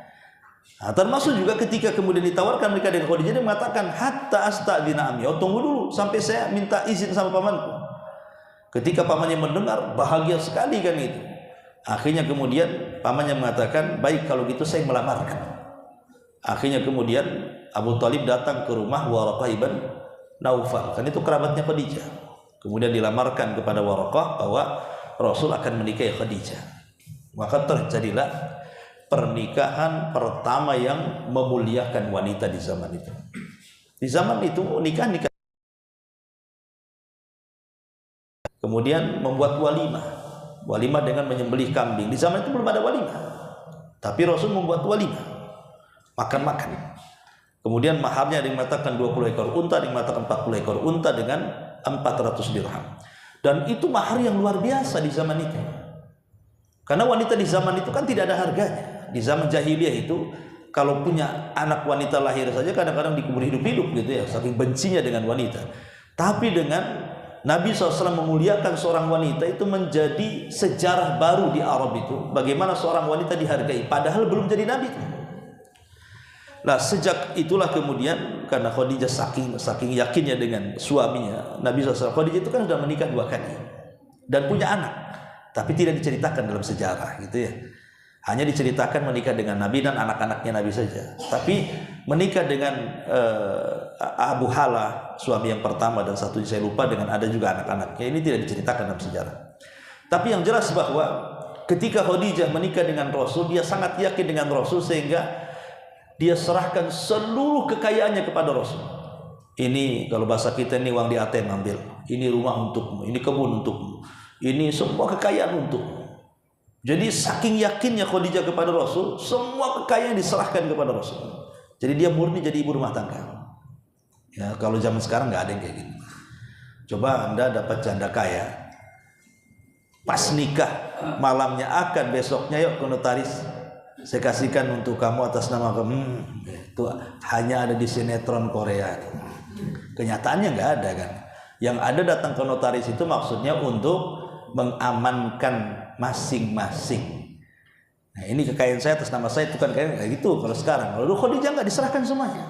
[SPEAKER 2] Nah, termasuk juga ketika kemudian ditawarkan mereka dengan Khadijah, dia mengatakan, hatta asta'dzina ammi, tunggu dulu sampai saya minta izin sama pamanku. Ketika pamannya mendengar, bahagia sekali kan itu. Akhirnya kemudian pamannya mengatakan, baik kalau gitu saya melamarkan. Akhirnya kemudian Abu Thalib datang ke rumah Waraqah ibn Naufal, kan itu kerabatnya Khadijah. Kemudian dilamarkan kepada Waraqah bahwa Rasul akan menikahi Khadijah. Maka terjadilah pernikahan pertama yang memuliakan wanita di zaman itu. Di zaman itu nikah kemudian membuat walimah dengan menyembelih kambing. Di zaman itu belum ada walimah, tapi Rasul membuat walimah, makan-makan. Kemudian maharnya ada yang mengatakan 20 ekor unta, ada yang mengatakan 40 ekor unta dengan 400 dirham. Dan itu mahar yang luar biasa di zaman itu. Karena wanita di zaman itu kan tidak ada harganya. Di zaman jahiliyah itu, kalau punya anak wanita lahir saja kadang-kadang dikubur hidup-hidup gitu ya, saking bencinya dengan wanita. Tapi dengan Nabi SAW memuliakan seorang wanita, itu menjadi sejarah baru di Arab itu. Bagaimana seorang wanita dihargai, padahal belum jadi Nabi. Nah, sejak itulah kemudian, karena Khadijah saking yakinnya dengan suaminya, Nabi SAW, Khadijah itu kan sudah menikah 2 kali dan punya anak, tapi tidak diceritakan dalam sejarah gitu ya. Hanya diceritakan menikah dengan Nabi dan anak-anaknya Nabi saja. Tapi menikah dengan Abu Halah, suami yang pertama, dan satu saya lupa, dengan ada juga anak-anaknya, ini tidak diceritakan dalam sejarah. Tapi yang jelas bahwa ketika Khadijah menikah dengan Rasul, dia sangat yakin dengan Rasul sehingga dia serahkan seluruh kekayaannya kepada Rasul. Ini kalau bahasa kita, ini uang di ATM ambil, ini rumah untukmu, ini kebun untukmu, ini semua kekayaan untukmu. Jadi saking yakinnya Khadijah kepada Rasul, semua kekayaan diserahkan kepada Rasul. Jadi dia murni jadi ibu rumah tangga. Ya, kalau zaman sekarang nggak ada yang kayak gitu. Coba Anda dapat janda kaya, pas nikah malamnya akad, besoknya yuk ke notaris, saya kasihkan untuk kamu atas nama kamu. Itu hanya ada di sinetron Korea. Kenyataannya nggak ada kan. Yang ada datang ke notaris itu maksudnya untuk mengamankan masing-masing. Nah, ini kekayaan saya atas nama saya, itu kan kayak gitu kalau sekarang. Lalu Khadijah nggak diserahkan semuanya.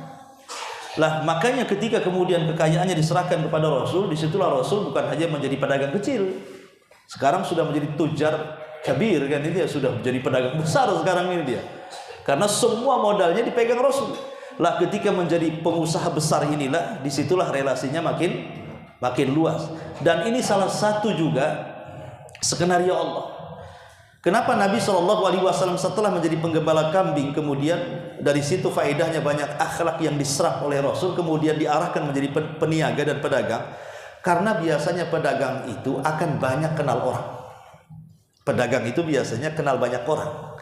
[SPEAKER 2] Lah makanya ketika kemudian kekayaannya diserahkan kepada Rasul, disitulah Rasul bukan hanya menjadi pedagang kecil, sekarang sudah menjadi tujar kabir kan, ini dia sudah menjadi pedagang besar sekarang ini dia. Karena semua modalnya dipegang Rasul. Lah ketika menjadi pengusaha besar inilah, disitulah relasinya makin luas. Dan ini salah satu juga skenario Allah. Kenapa Nabi SAW setelah menjadi penggembala kambing, kemudian dari situ faedahnya banyak akhlak yang diserap oleh Rasul, kemudian diarahkan menjadi peniaga dan pedagang. Karena biasanya pedagang itu akan banyak kenal orang. Pedagang itu biasanya kenal banyak orang,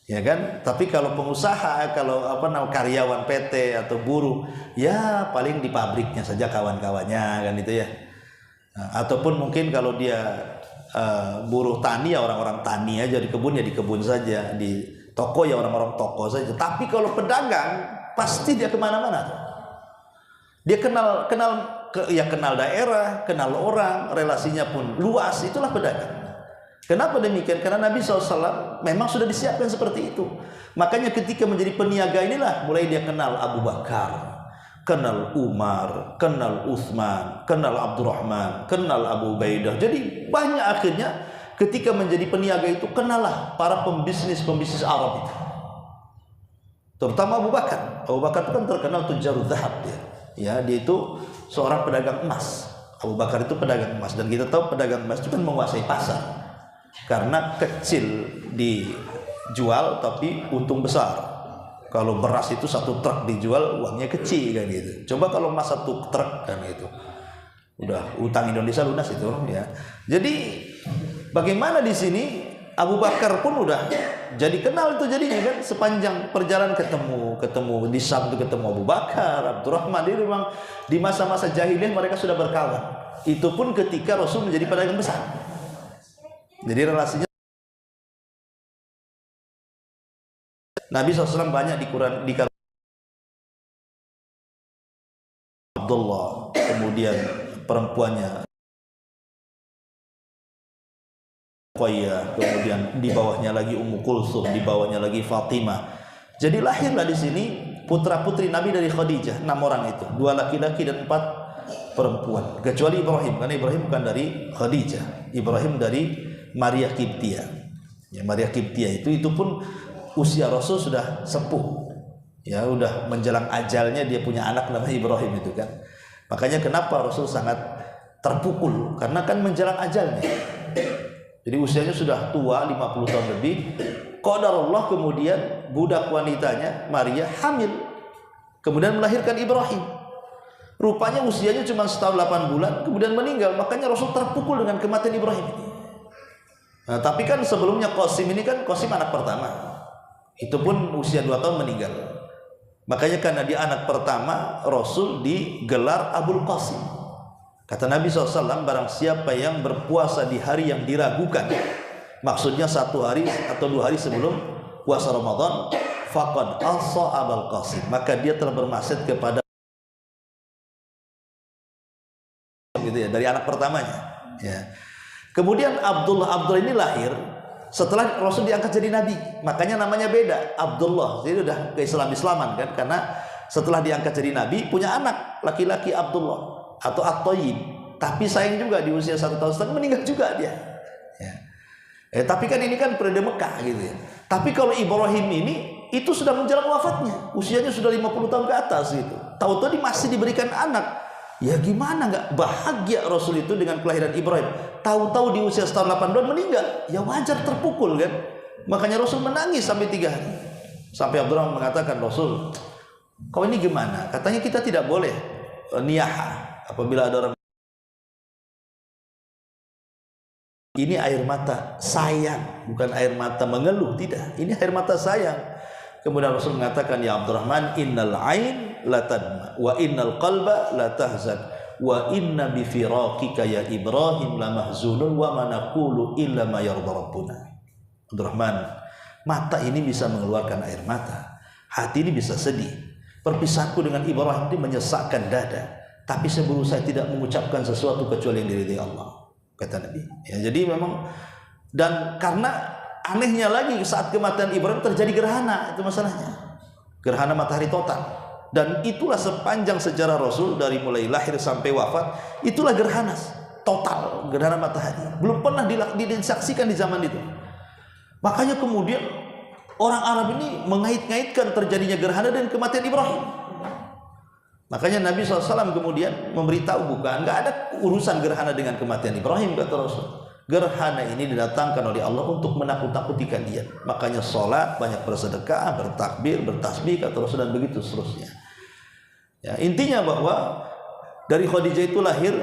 [SPEAKER 2] ya kan? Tapi kalau pengusaha, kalau karyawan PT atau buruh, ya paling di pabriknya saja kawan-kawannya kan itu ya. Nah, ataupun mungkin kalau dia buruh tani, ya orang-orang tani aja, di kebun ya di kebun saja, di toko ya orang-orang toko saja. Tapi kalau pedagang pasti dia kemana-mana. Dia kenal daerah, kenal orang, relasinya pun luas. Itulah pedagang. Kenapa demikian? Karena Nabi SAW memang sudah disiapkan seperti itu. Makanya ketika menjadi peniaga inilah mulai dia kenal Abu Bakar, kenal Umar, kenal Utsman, kenal Abdurrahman, kenal Abu Ubaidah. Jadi banyak akhirnya ketika menjadi peniaga itu kenallah para pembisnis Arab itu. Terutama Abu Bakar. Abu Bakar itu kan terkenal tujarul zahab dia. Ya, dia itu seorang pedagang emas. Abu Bakar itu pedagang emas, dan kita tahu pedagang emas itu kan menguasai pasar. Karena kecil dijual tapi untung besar. Kalau beras itu 1 truk dijual, uangnya kecil kan gitu. Coba kalau emas 1 truk kan gitu, udah utang Indonesia lunas itu ya. Jadi bagaimana di sini Abu Bakar pun udah jadi kenal itu jadinya kan, sepanjang perjalanan ketemu di Syam itu ketemu Abu Bakar, Abdurrahman. Jadi memang di masa-masa jahiliyah mereka sudah berkawan. Itu pun ketika Rasul menjadi pedagang besar. Jadi relasinya Nabi SAW banyak di Quran di Abdullah, kemudian perempuannya Qoyah, kemudian di bawahnya lagi Ummu Kulsum, di bawahnya lagi Fatimah. Jadi lahirlah di sini putra-putri Nabi dari Khadijah, 6 orang itu, 2 laki-laki dan 4 perempuan. Kecuali Ibrahim, karena Ibrahim bukan dari Khadijah. Ibrahim dari Maria Qibtiyah. Ya, Maria Qibtiyah itu pun usia Rasul sudah sepuh. Ya, udah menjelang ajalnya dia punya anak namanya Ibrahim itu kan. Makanya kenapa Rasul sangat terpukul, karena kan menjelang ajalnya. Jadi usianya sudah tua, 50 tahun lebih. Qadarullah kemudian budak wanitanya Maria hamil, kemudian melahirkan Ibrahim. Rupanya usianya cuma setahun 8 bulan, kemudian meninggal. Makanya Rasul terpukul dengan kematian Ibrahim ini. Nah, tapi kan sebelumnya Qasim ini kan Qasim anak pertama. Itu pun usia 2 tahun meninggal. Makanya karena dia anak pertama, Rasul digelar Abul Qasim. Kata Nabi SAW, barang siapa yang berpuasa di hari yang diragukan, maksudnya 1 hari atau 2 hari sebelum puasa Ramadan, faqad asa Abul Qasim, maka dia telah bermaksiat kepada, gitu ya, dari anak pertamanya. Ya. Kemudian Abdullah ini lahir setelah Rasul diangkat jadi nabi, makanya namanya beda, Abdullah. Jadi udah ke-Islaman kan, karena setelah diangkat jadi nabi punya anak laki-laki Abdullah atau At-Thayyib. Tapi sayang juga di usia 1 tahun setengah meninggal juga dia. Ya. Tapi kan ini kan periode Mekah gitu ya. Tapi kalau Ibrahim ini itu sudah menjelang wafatnya, usianya sudah 50 tahun ke atas gitu. Tahu-tahu dia masih diberikan anak. Ya gimana nggak bahagia Rasul itu dengan kelahiran Ibrahim. Tahu-tahu di usia setahun 8 bulan meninggal. Ya wajar terpukul kan. Makanya Rasul menangis sampai 3 hari. Sampai Abdurrahman mengatakan, Rasul, kau ini gimana? Katanya kita tidak boleh niyaha apabila ada orang. Ini air mata sayang, bukan air mata mengeluh, tidak. Ini air mata sayang. Kemudian Rasul mengatakan, ya Abdurrahman, innal ain la tadma wa innal qalba la tahzan wa inna bi firaqika ya Ibrahim la mahzunun wa ma naqulu illa ma yarda rabbuna. Abdurrahman, mata ini bisa mengeluarkan air mata, hati ini bisa sedih. Perpisahanku dengan Ibrahim ini menyesakkan dada, tapi saya berusaha tidak mengucapkan sesuatu kecuali yang diridhai Allah, kata Nabi. Ya, jadi memang, dan karena anehnya lagi saat kematian Ibrahim terjadi gerhana, itu masalahnya, gerhana matahari total. Dan itulah sepanjang sejarah Rasul dari mulai lahir sampai wafat, itulah gerhana total, gerhana matahari. Belum pernah disaksikan di zaman itu. Makanya kemudian orang Arab ini mengait-ngaitkan terjadinya gerhana dan kematian Ibrahim. Makanya Nabi SAW kemudian memberitahu, bukan, nggak ada urusan gerhana dengan kematian Ibrahim, kata Rasul. Gerhana ini didatangkan oleh Allah untuk menakut-nakuti kalian. Makanya sholat, banyak bersedekah, bertakbir, bertasbih, kata Rasul, dan begitu seterusnya. Ya, intinya bahwa dari Khadijah itu lahir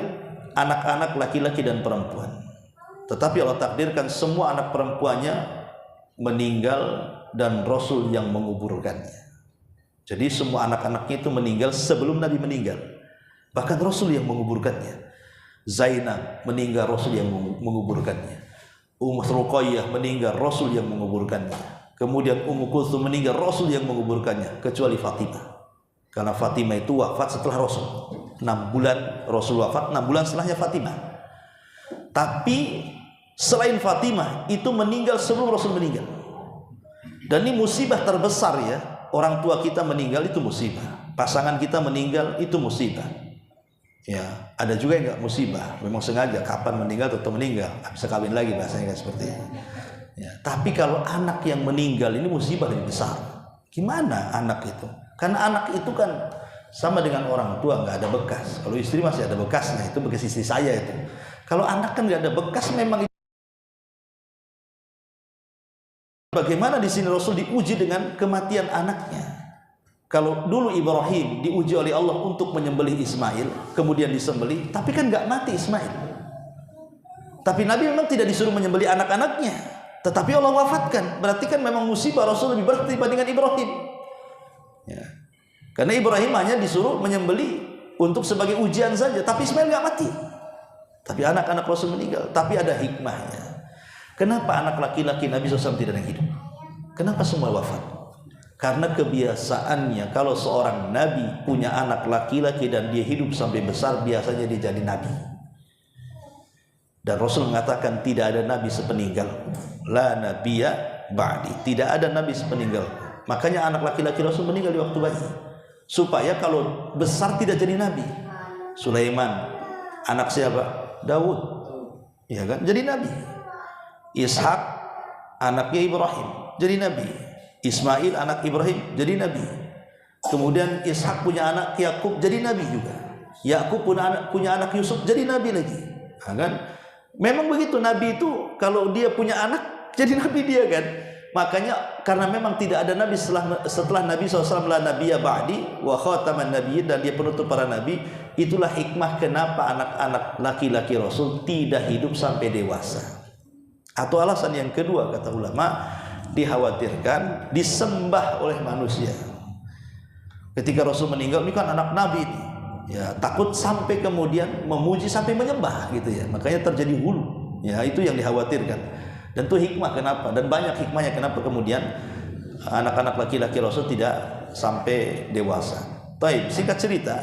[SPEAKER 2] anak-anak laki-laki dan perempuan. Tetapi Allah takdirkan semua anak perempuannya meninggal dan Rasul yang menguburkannya. Jadi semua anak-anaknya itu meninggal sebelum Nabi meninggal. Bahkan Rasul yang menguburkannya. Zainab meninggal, Rasul yang menguburkannya. Ummu Ruqayyah meninggal, Rasul yang menguburkannya. Kemudian Ummu Kulthum meninggal, Rasul yang menguburkannya, kecuali Fatimah. Karena Fatimah itu wafat setelah Rasul. 6 bulan Rasul wafat, 6 bulan setelahnya Fatimah. Tapi selain Fatimah itu meninggal sebelum Rasul meninggal. Dan ini musibah terbesar ya. Orang tua kita meninggal itu musibah. Pasangan kita meninggal itu musibah. Ya, ada juga yang enggak musibah, memang sengaja kapan meninggal atau meninggal, bisa kawin lagi, bahasanya seperti itu. Ya, tapi kalau anak yang meninggal ini musibah lebih besar. Gimana anak itu? Karena anak itu kan sama dengan orang tua, nggak ada bekas. Kalau istri masih ada bekasnya, itu bekas istri saya itu. Kalau anak kan nggak ada bekas, memang. Bagaimana di sini Rasul diuji dengan kematian anaknya? Kalau dulu Ibrahim diuji oleh Allah untuk menyembelih Ismail, kemudian disembelih, tapi kan nggak mati Ismail. Tapi Nabi memang tidak disuruh menyembelih anak-anaknya, tetapi Allah wafatkan. Berarti kan memang musibah Rasul lebih berat dibandingkan Ibrahim. Ya. Karena Ibrahim hanya disuruh menyembelih untuk sebagai ujian saja, tapi Ismail nggak mati. Tapi anak-anak Rasul meninggal. Tapi ada hikmahnya. Kenapa anak laki-laki Nabi SAW tidak ada yang hidup? Kenapa semua wafat? Karena kebiasaannya kalau seorang nabi punya anak laki-laki dan dia hidup sampai besar, biasanya dia jadi nabi. Dan Rasul mengatakan tidak ada nabi sepeninggal. La nabiyya ba'di. Tidak ada nabi sepeninggal. Makanya anak laki-laki Rasul meninggal di waktu bayi. Supaya kalau besar tidak jadi nabi. Sulaiman, anak siapa? Daud. Ya kan? Jadi nabi. Ishak, anaknya Ibrahim, jadi nabi. Ismail anak Ibrahim jadi nabi. Kemudian Ishak punya anak Yakub jadi nabi juga. Yakub punya anak Yusuf jadi nabi lagi. Kan? Memang begitu, Nabi itu kalau dia punya anak jadi Nabi dia kan. Makanya karena memang tidak ada Nabi setelah Nabi SAW, la nabiyya ba'di wa khataman nabiyyin, dan dia penutup para Nabi. Itulah hikmah kenapa anak-anak laki-laki Rasul tidak hidup sampai dewasa. Atau alasan yang kedua kata ulama, dikhawatirkan disembah oleh manusia. Ketika Rasul meninggal, ini kan anak Nabi ini, ya takut sampai kemudian memuji sampai menyembah gitu ya. Makanya terjadi hulu. Ya itu yang dikhawatirkan. Dan itu hikmah kenapa, dan banyak hikmahnya kenapa kemudian anak-anak laki-laki Rasul tidak sampai dewasa. Baik, singkat cerita,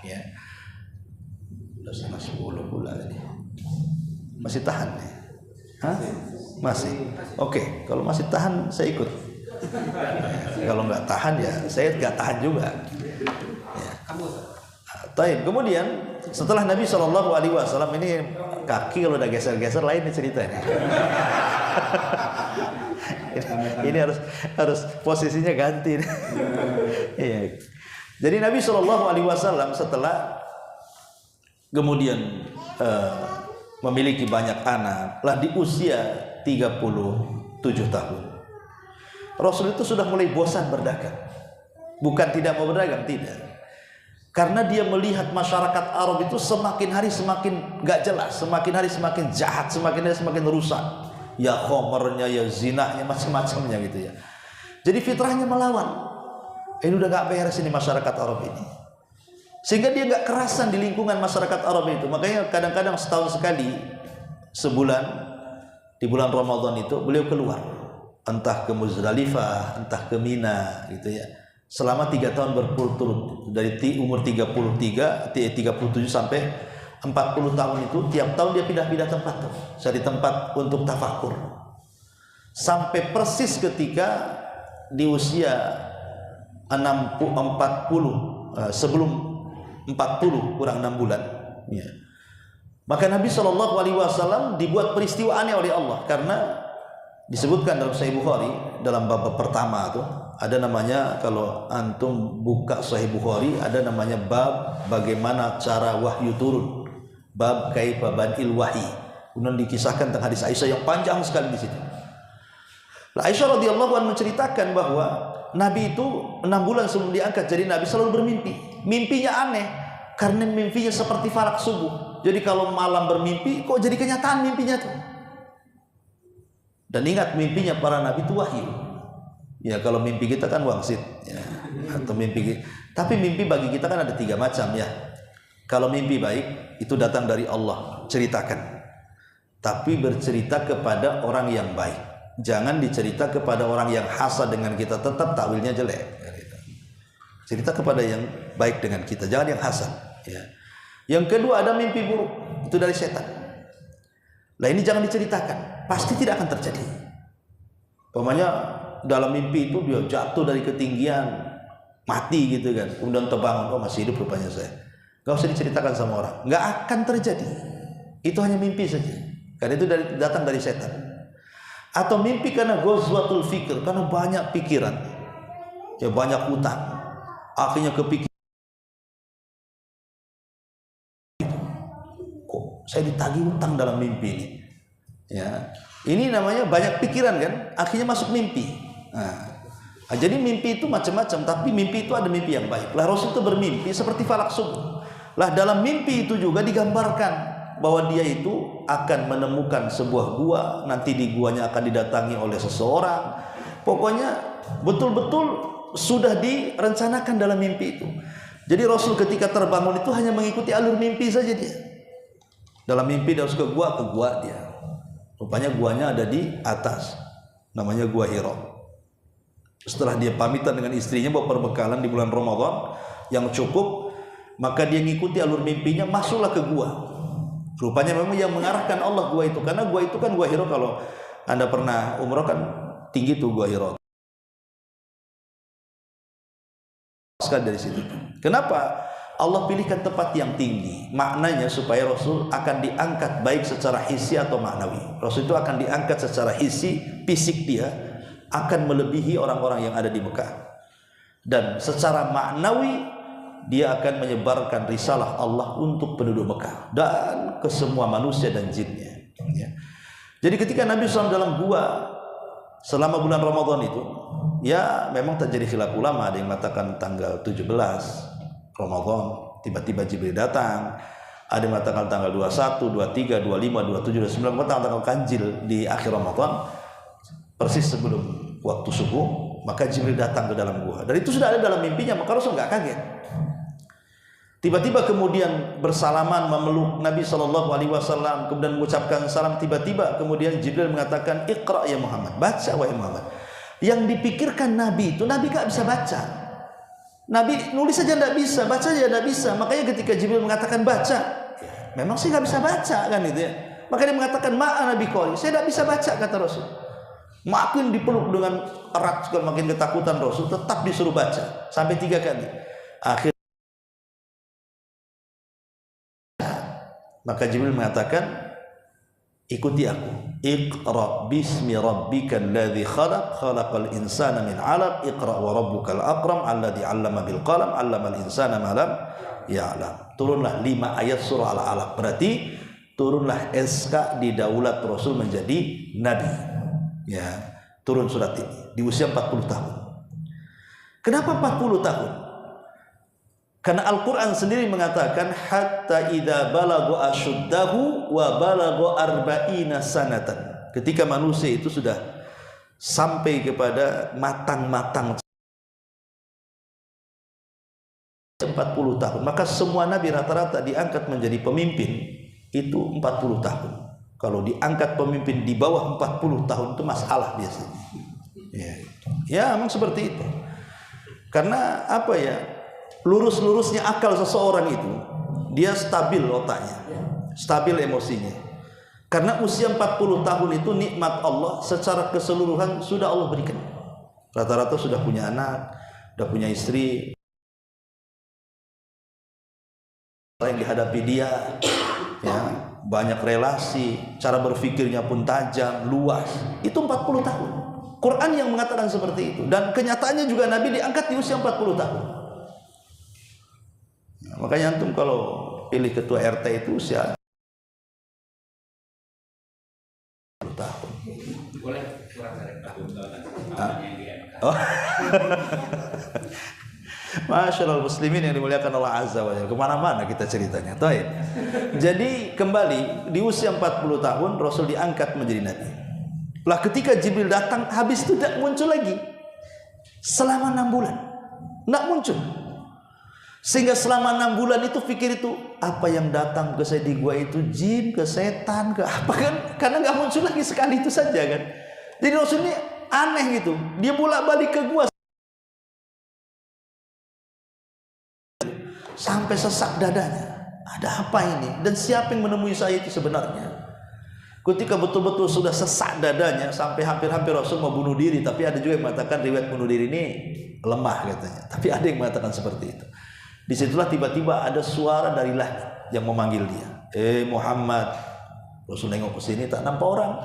[SPEAKER 2] ya. Sudah setengah 10 pula ini. Masih tahan ya? Hah? Masih. Oke, kalau masih tahan saya ikut. Ya, kalau nggak tahan ya saya nggak tahan juga. Ya. Baik, kemudian setelah Nabi SAW ini kaki kalau udah geser-geser lain nih ceritanya. Ini harus posisinya ganti. Iya. Jadi Nabi SAW setelah kemudian memiliki banyak anak, lah di usia 37 tahun. Rasul itu sudah mulai bosan berdagang. Bukan tidak mau berdagang, tidak. Karena dia melihat masyarakat Arab itu semakin hari semakin gak jelas, semakin hari semakin jahat, semakin hari semakin rusak. Ya khomernya, ya zinahnya, macam-macamnya gitu ya. Jadi fitrahnya melawan. Ini udah gak beres ini masyarakat Arab ini. Sehingga dia gak kerasan di lingkungan masyarakat Arab itu. Makanya kadang-kadang setahun sekali, sebulan, di bulan Ramadan itu beliau keluar. Entah ke Muzdalifah, entah ke Mina gitu ya. Selama 3 tahun berturut-turut, dari umur 37 sampai 40 tahun itu, tiap tahun dia pindah-pindah tempat tuh, cari tempat untuk tafakur. Sampai persis ketika di usia 40, sebelum 40 kurang 6 bulan ya. Maka Nabi SAW dibuat peristiwa aneh oleh Allah, karena disebutkan dalam Sahih Bukhari dalam bab pertama itu ada namanya, kalau antum buka Sahih Bukhari ada namanya bab bagaimana cara wahyu turun, bab kaifa badil wahyi. Kemudian dikisahkan tentang hadis Aisyah yang panjang sekali di situ. Aisyah radhiyallahu anha menceritakan bahwa Nabi itu 6 bulan sebelum diangkat jadi Nabi selalu bermimpi. Mimpinya aneh karena mimpinya seperti falak subuh. Jadi kalau malam bermimpi kok jadi kenyataan mimpinya tuh. Dan ingat, mimpinya para Nabi itu wahyu. Ya kalau mimpi kita kan wangsit ya, atau mimpi, tapi mimpi bagi kita kan ada 3 macam ya. Kalau mimpi baik itu datang dari Allah, ceritakan. Tapi bercerita kepada orang yang baik. Jangan dicerita kepada orang yang hasad dengan kita, tetap takwilnya jelek. Cerita kepada yang baik dengan kita, jangan yang hasad ya. Yang kedua ada mimpi buruk, itu dari setan. Nah ini jangan diceritakan, pasti tidak akan terjadi. Pokoknya dalam mimpi itu dia jatuh dari ketinggian, mati gitu kan, kemudian terbangun, oh masih hidup rupanya saya. Gak usah diceritakan sama orang, gak akan terjadi. Itu hanya mimpi saja, karena itu datang dari setan. Atau mimpi karena ghazwatul fikr, karena banyak pikiran, ya banyak utang, akhirnya kepikir, kok saya ditagih utang dalam mimpi ini. Ya, ini namanya banyak pikiran kan, akhirnya masuk mimpi. Nah, jadi mimpi itu macam-macam, tapi mimpi itu ada mimpi yang baik. Lah Rasul itu bermimpi seperti falak subuh. Lah dalam mimpi itu juga digambarkan bahwa dia itu akan menemukan sebuah gua, nanti di guanya akan didatangi oleh seseorang. Pokoknya betul-betul sudah direncanakan dalam mimpi itu. Jadi Rasul ketika terbangun itu hanya mengikuti alur mimpi saja dia. Dalam mimpi dia harus ke gua dia. Rupanya guanya ada di atas, namanya Gua Hira. Setelah dia pamitan dengan istrinya bawa perbekalan di bulan Ramadan yang cukup, maka dia ngikuti alur mimpinya, masuklah ke gua. Rupanya memang yang mengarahkan Allah gua itu, karena gua itu kan Gua Hira, kalau Anda pernah umroh kan tinggi tuh Gua Hira. Sekali dari situ. Kenapa Allah pilihkan tempat yang tinggi? Maknanya supaya Rasul akan diangkat baik secara hissi atau maknawi. Rasul itu akan diangkat secara hissi, fisik dia akan melebihi orang-orang yang ada di Mekah. Dan secara maknawi dia akan menyebarkan risalah Allah untuk penduduk Mekah dan ke semua manusia dan jinnya. Ya. Jadi ketika Nabi SAW dalam gua selama bulan Ramadan itu, ya memang terjadi khilaf ulama. Ada yang mengatakan tanggal 17 Ramadan tiba-tiba Jibril datang, ada yang mengatakan tanggal 21, 23, 25, 27, 29, tanggal ganjil di akhir Ramadan, persis sebelum waktu subuh, maka Jibril datang ke dalam gua. Dan itu sudah ada dalam mimpinya, maka Rasul nggak kaget. Tiba-tiba kemudian bersalaman memeluk Nabi SAW, kemudian mengucapkan salam. Tiba-tiba kemudian Jibril mengatakan, Iqra ya Muhammad, baca wahai Muhammad. Yang dipikirkan Nabi itu, Nabi gak bisa baca. Nabi nulis saja tidak bisa, baca saja tidak bisa. Makanya ketika Jibril mengatakan baca, memang sih gak bisa baca kan itu ya. Maka dia mengatakan ma'a Nabi qori, saya tidak bisa baca, kata Rasul. Makin dipeluk dengan erat, makin ketakutan Rasul, tetap disuruh baca sampai 3 kali. Akhirnya maka Jibril mengatakan, ikuti aku. Iqra bismi rabbikal ladzi khalaq, khalaqal insana min 'alaq, iqra wa rabbukal akram alladzi 'allama bil qalam, 'allamal insana ma lam ya'lam. Turunlah 5 ayat surah Al-Alaq. Berarti turunlah SK di daulat Rasul menjadi nabi. Ya, turun surat ini di usia 40 tahun. Kenapa 40 tahun? Karena Al-Quran sendiri mengatakan hatta idza balagu asyuddahu wa balagu arba'ina sanatan. Ketika manusia itu sudah sampai kepada matang-matang 40 tahun, maka semua nabi rata-rata diangkat menjadi pemimpin itu 40 tahun. Kalau diangkat pemimpin di bawah 40 tahun itu masalah biasanya. Ya, memang seperti itu. Karena apa ya? Lurus-lurusnya akal seseorang itu, dia stabil otaknya, stabil emosinya. Karena usia 40 tahun itu nikmat Allah secara keseluruhan sudah Allah berikan. Rata-rata sudah punya anak, sudah punya istri, yang dihadapi dia, ya, banyak relasi, cara berpikirnya pun tajam, luas. Itu 40 tahun. Quran yang mengatakan seperti itu. Dan kenyataannya juga Nabi diangkat di usia 40 tahun. Makanya antum kalau pilih ketua RT itu usia 10 tahun.
[SPEAKER 1] Boleh kurang dari tahun yang diangkat.
[SPEAKER 2] Oh. Masyaallah muslimin yang dimuliakan Allah Azza wa Jalla. Kemana-mana kita ceritanya. Taib. Jadi kembali di usia 40 tahun Rasul diangkat menjadi nabi. Lah ketika Jibril datang, habis itu tidak muncul lagi selama 6 bulan. Tidak muncul. Sehingga selama 6 bulan itu pikir itu apa yang datang ke saya di gua itu jin, ke setan, ke apa kan? Karena nggak muncul lagi sekali itu saja kan. Jadi Rasul ini aneh gitu. Dia bolak-balik ke gua sampai sesak dadanya. Ada apa ini? Dan siapa yang menemui saya itu sebenarnya? Ketika betul-betul sudah sesak dadanya sampai hampir-hampir Rasul mau bunuh diri, tapi ada juga yang mengatakan riwayat bunuh diri ini lemah katanya. Tapi ada yang mengatakan seperti itu. Disitulah tiba-tiba ada suara dari langit yang memanggil dia. Muhammad. Rasul nengok ke sini tak nampak orang.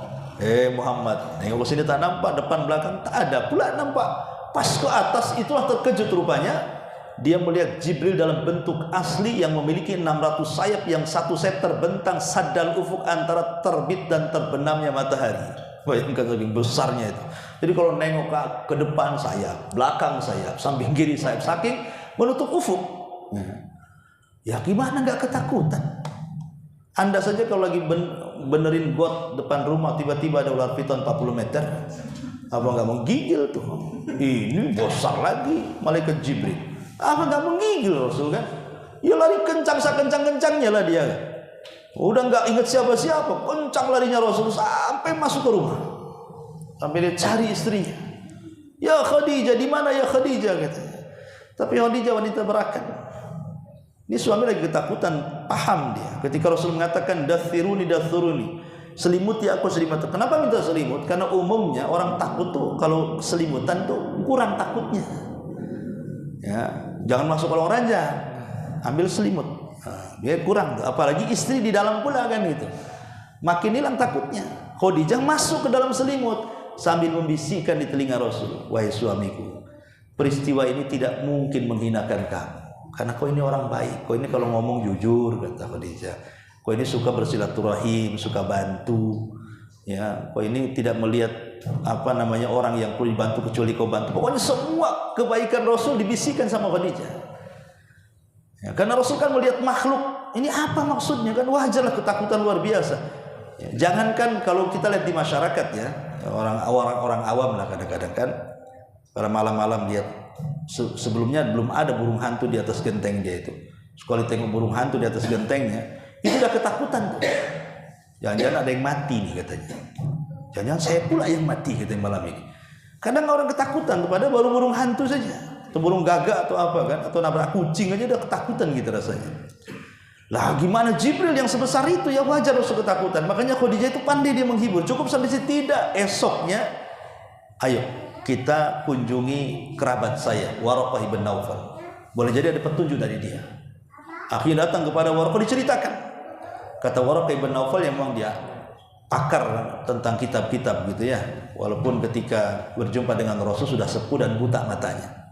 [SPEAKER 2] Muhammad. Nengok ke sini tak nampak, depan belakang tak ada pula nampak. Pas ke atas itulah terkejut rupanya. Dia melihat Jibril dalam bentuk asli yang memiliki 600 sayap, yang satu sayap terbentang saddal ufuk antara terbit dan terbenamnya matahari. Bayangkan saking besarnya itu. Jadi kalau nengok ke depan sayap, belakang sayap, samping kiri sayap, saking menutup ufuk. Ya gimana nggak ketakutan? Anda saja kalau lagi benerin got depan rumah, tiba-tiba ada ular piton 40 meter, apa nggak menggigil tuh? Ini besar lagi malaikat Jibril. Apa nggak menggigil Rasul kan? Ya lari kencang, sekencang-kencangnya lah dia. Udah nggak ingat siapa-siapa, kencang larinya Rasul sampai masuk ke rumah, sampai dia cari istrinya. Ya Khadijah, di mana ya Khadijah katanya. Tapi Khadijah wanita berakal. Ini suami lagi ketakutan, paham dia. Ketika Rasul mengatakan dathiruni, selimuti aku selimut. Kenapa minta selimut? Karena umumnya orang takut tuh kalau selimutan tuh kurang takutnya. Ya, jangan masuk kolong ranjang, ambil selimut. Dia kurang tuh. Apalagi istri di dalam pula kan gitu. Makin hilang takutnya. Khadijah masuk ke dalam selimut sambil membisikkan di telinga Rasul, wahai suamiku, peristiwa ini tidak mungkin menghinakan kamu. Karena kau ini orang baik, kau ini kalau ngomong jujur, kata Khadijah. Kok ini suka bersilaturahim, suka bantu, ya. Kok ini tidak melihat orang yang perlu dibantu kecuali kau bantu. Pokoknya semua kebaikan Rasul dibisikkan sama Khadijah. Ya, karena Rasul kan melihat makhluk, ini apa maksudnya kan, wajarlah ketakutan luar biasa. Ya, jangankan kalau kita lihat di masyarakat ya, orang awam lah kadang-kadang kan, pada malam-malam lihat sebelumnya belum ada burung hantu di atas genteng dia itu. Sekali tengok burung hantu di atas gentengnya, itu udah ketakutan. Jangan-jangan ada yang mati nih katanya. Jangan-jangan saya pula yang mati katanya malam ini. Kadang orang ketakutan kepada baru burung hantu saja, atau burung gagak atau apa kan, atau nabrak kucing aja udah ketakutan gitu rasanya. Lah gimana Jibril yang sebesar itu, ya wajar harus ketakutan. Makanya Khadijah itu pandai dia menghibur. Cukup sampai situ tidak, esoknya ayo kita kunjungi kerabat saya Waraqah ibn Naufal. Boleh jadi ada petunjuk dari dia. Akhirnya datang kepada Waraqah, diceritakan. Kata Waraqah ibn Naufal yang memang dia pakar tentang kitab-kitab gitu ya. Walaupun ketika berjumpa dengan Rasul sudah sepuh dan buta matanya.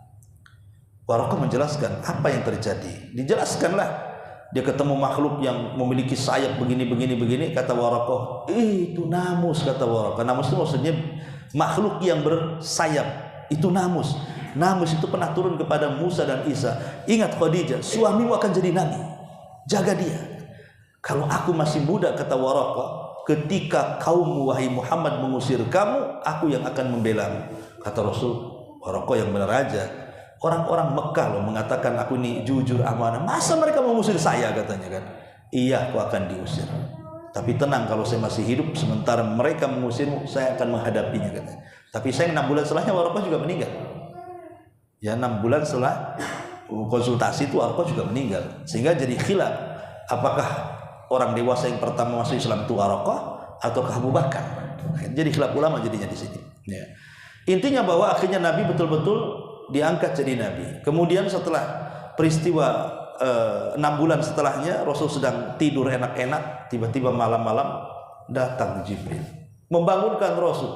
[SPEAKER 2] Waraqah menjelaskan apa yang terjadi. Dijelaskanlah. Dia ketemu makhluk yang memiliki sayap begini. Kata Waraqah, itu namus. Kata Waraqah, namus itu maksudnya makhluk yang bersayap. Itu namus. Namus itu pernah turun kepada Musa dan Isa. Ingat Khadijah, suamimu akan jadi nabi, jaga dia. Kalau aku masih muda, kata Waraqah, ketika kaum wahai Muhammad mengusir kamu, aku yang akan membelamu. Kata Rasul, Waraqah yang benar aja. Orang-orang Mekah loh mengatakan aku ini jujur amanah. Masa mereka mengusir saya, katanya kan. Iya, aku akan diusir. Tapi tenang, kalau saya masih hidup sementara mereka mengusirmu, saya akan menghadapinya, katanya. Tapi saya 6 bulan setelahnya Waraqah juga meninggal. Ya, 6 bulan setelah konsultasi itu Waraqah juga meninggal. Sehingga jadi khilaf, apakah orang dewasa yang pertama masuk Islam itu Waraqah ataukah Abu Bakar? Jadi khilaf ulama jadinya di sini. Ya. Intinya bahwa akhirnya Nabi betul-betul diangkat jadi Nabi. Kemudian setelah peristiwa 6 bulan setelahnya Rasul sedang tidur enak-enak, tiba-tiba malam-malam datang Jibril membangunkan Rasul.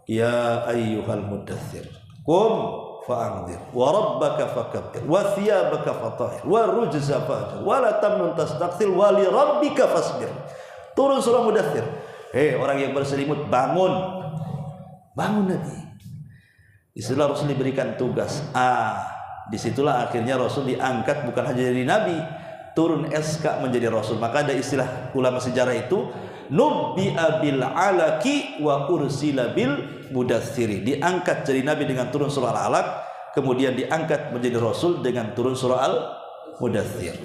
[SPEAKER 2] Ya ayyuhal muddathir, qum fa'anzir wa rabbaka fakabbir wa thiyabaka fatahhir wa rujza fahjur wa la tamnun tastakthir wa li rabbika fasbir. Turun surah Mudaththir. Hei orang yang berselimut, bangun. Bangun Nabi. Disitulah Rasul diberikan tugas. Disitulah akhirnya Rasul diangkat bukan hanya jadi Nabi, turun SK menjadi Rasul. Maka ada istilah ulama sejarah itu, nubbi'a bil alaki wa ursila bil mudaththiri. Diangkat jadi Nabi dengan turun surah Al-Alaq, kemudian diangkat menjadi Rasul dengan turun surah Al-Mudaththir.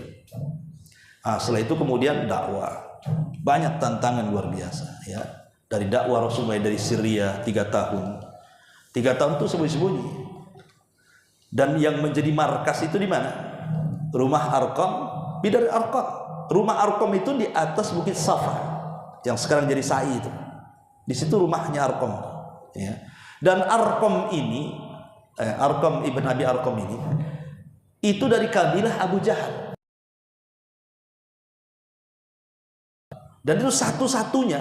[SPEAKER 2] Setelah itu kemudian dakwah. Banyak tantangan luar biasa ya. Dari dakwah Rasul mulai dari Syria 3 tahun. 3 tahun itu sembunyi-sembunyi. Dan yang menjadi markas itu di mana? Rumah Arqam, Bidar Arqam. Rumah Arqam itu di atas Bukit Safa, yang sekarang jadi Sa'i itu. Di situ rumahnya Arqam. Ya. Dan Arqam ini, Arqam ibn Abi Arqam ini, itu dari kabilah Abu Jahal. Dan itu satu-satunya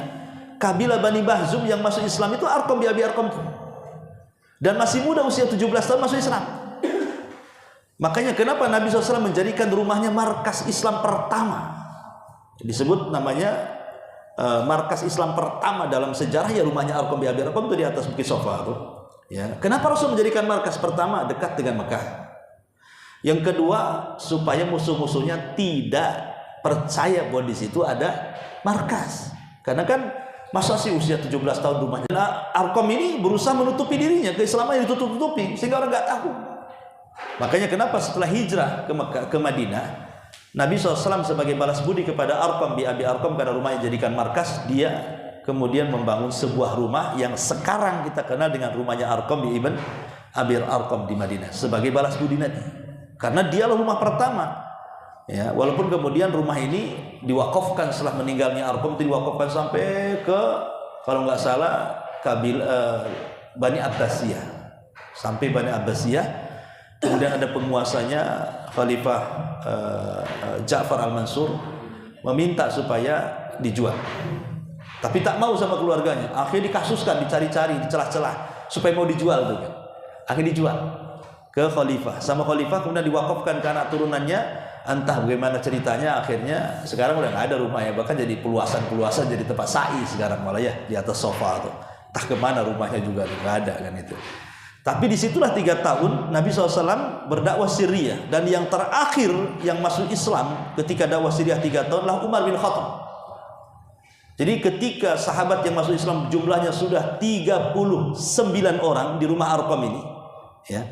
[SPEAKER 2] kabilah Bani Bahzum yang masuk Islam itu Arqam bin Abi Arqam itu. Dan masih muda, usia 17 tahun masuk Islam. Makanya kenapa Nabi SAW menjadikan rumahnya markas Islam pertama. Disebut namanya markas Islam pertama dalam sejarah ya rumahnya Arqam bin Abi Arqam itu di atas Bukit Safa itu. Ya. Kenapa Rasul menjadikan markas pertama dekat dengan Mekah? Yang kedua, supaya musuh-musuhnya tidak percaya bahwa di situ ada markas. Karena kan masa sih usia 17 tahun rumahnya. Nah, Arqam ini berusaha menutupi dirinya, keislamannya ditutup-tutupi sehingga orang nggak tahu. Makanya kenapa setelah hijrah ke Madinah, Nabi SAW sebagai balas budi kepada Arqam bin Abi Arqam karena rumahnya dijadikan markas, dia kemudian membangun sebuah rumah yang sekarang kita kenal dengan rumahnya Arqam bin Ibn Abi Arqam di Madinah sebagai balas budi Nabi. Karena dialah rumah pertama. Ya, walaupun kemudian rumah ini diwakafkan setelah meninggalnya Arqam, itu diwakafkan sampai ke kalau nggak salah Bani Abbasiyah, sampai Bani Abbasiyah. Kemudian ada penguasanya Khalifah Ja'far al-Mansur meminta supaya dijual, tapi tak mau sama keluarganya. Akhirnya dikasuskan, dicari-cari, dicelah-celah supaya mau dijual tuh. Akhirnya dijual. ke khalifah. Sama khalifah kemudian diwakafkan ke anak turunannya. Entah bagaimana ceritanya, akhirnya sekarang udah nggak ada rumahnya, bahkan jadi peluasan jadi tempat sa'i sekarang malah ya, di atas sofa tuh. Entah kemana rumahnya juga nggak ada kan itu. Tapi disitulah 3 tahun Nabi SAW berdakwah Syria, dan yang terakhir yang masuk Islam ketika dakwah Syria 3 tahun lah Umar bin Khattab. Jadi ketika sahabat yang masuk Islam jumlahnya sudah 39 orang di rumah Arqam ini, ya,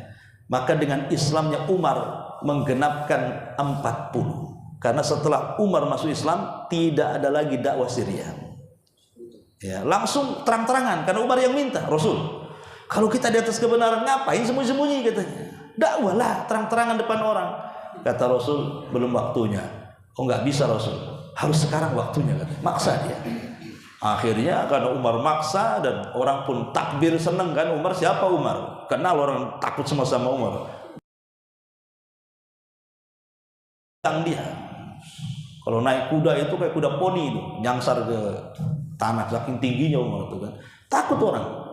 [SPEAKER 2] maka dengan Islamnya Umar menggenapkan 40. Karena setelah Umar masuk Islam tidak ada lagi dakwah Syria. Ya, langsung terang-terangan karena Umar yang minta, Rasul, kalau kita di atas kebenaran ngapain sembunyi-sembunyi katanya. Dakwahlah terang-terangan depan orang. Kata Rasul, belum waktunya. Oh nggak bisa Rasul, harus sekarang waktunya katanya. Maksa dia. Akhirnya karena Umar maksa dan orang pun takbir seneng kan. Umar siapa Umar? Kenal orang takut sama Umar. Dia kalau naik kuda itu kayak kuda poni itu, nyangsar ke tanah saking tingginya Umar itu kan. Takut orang.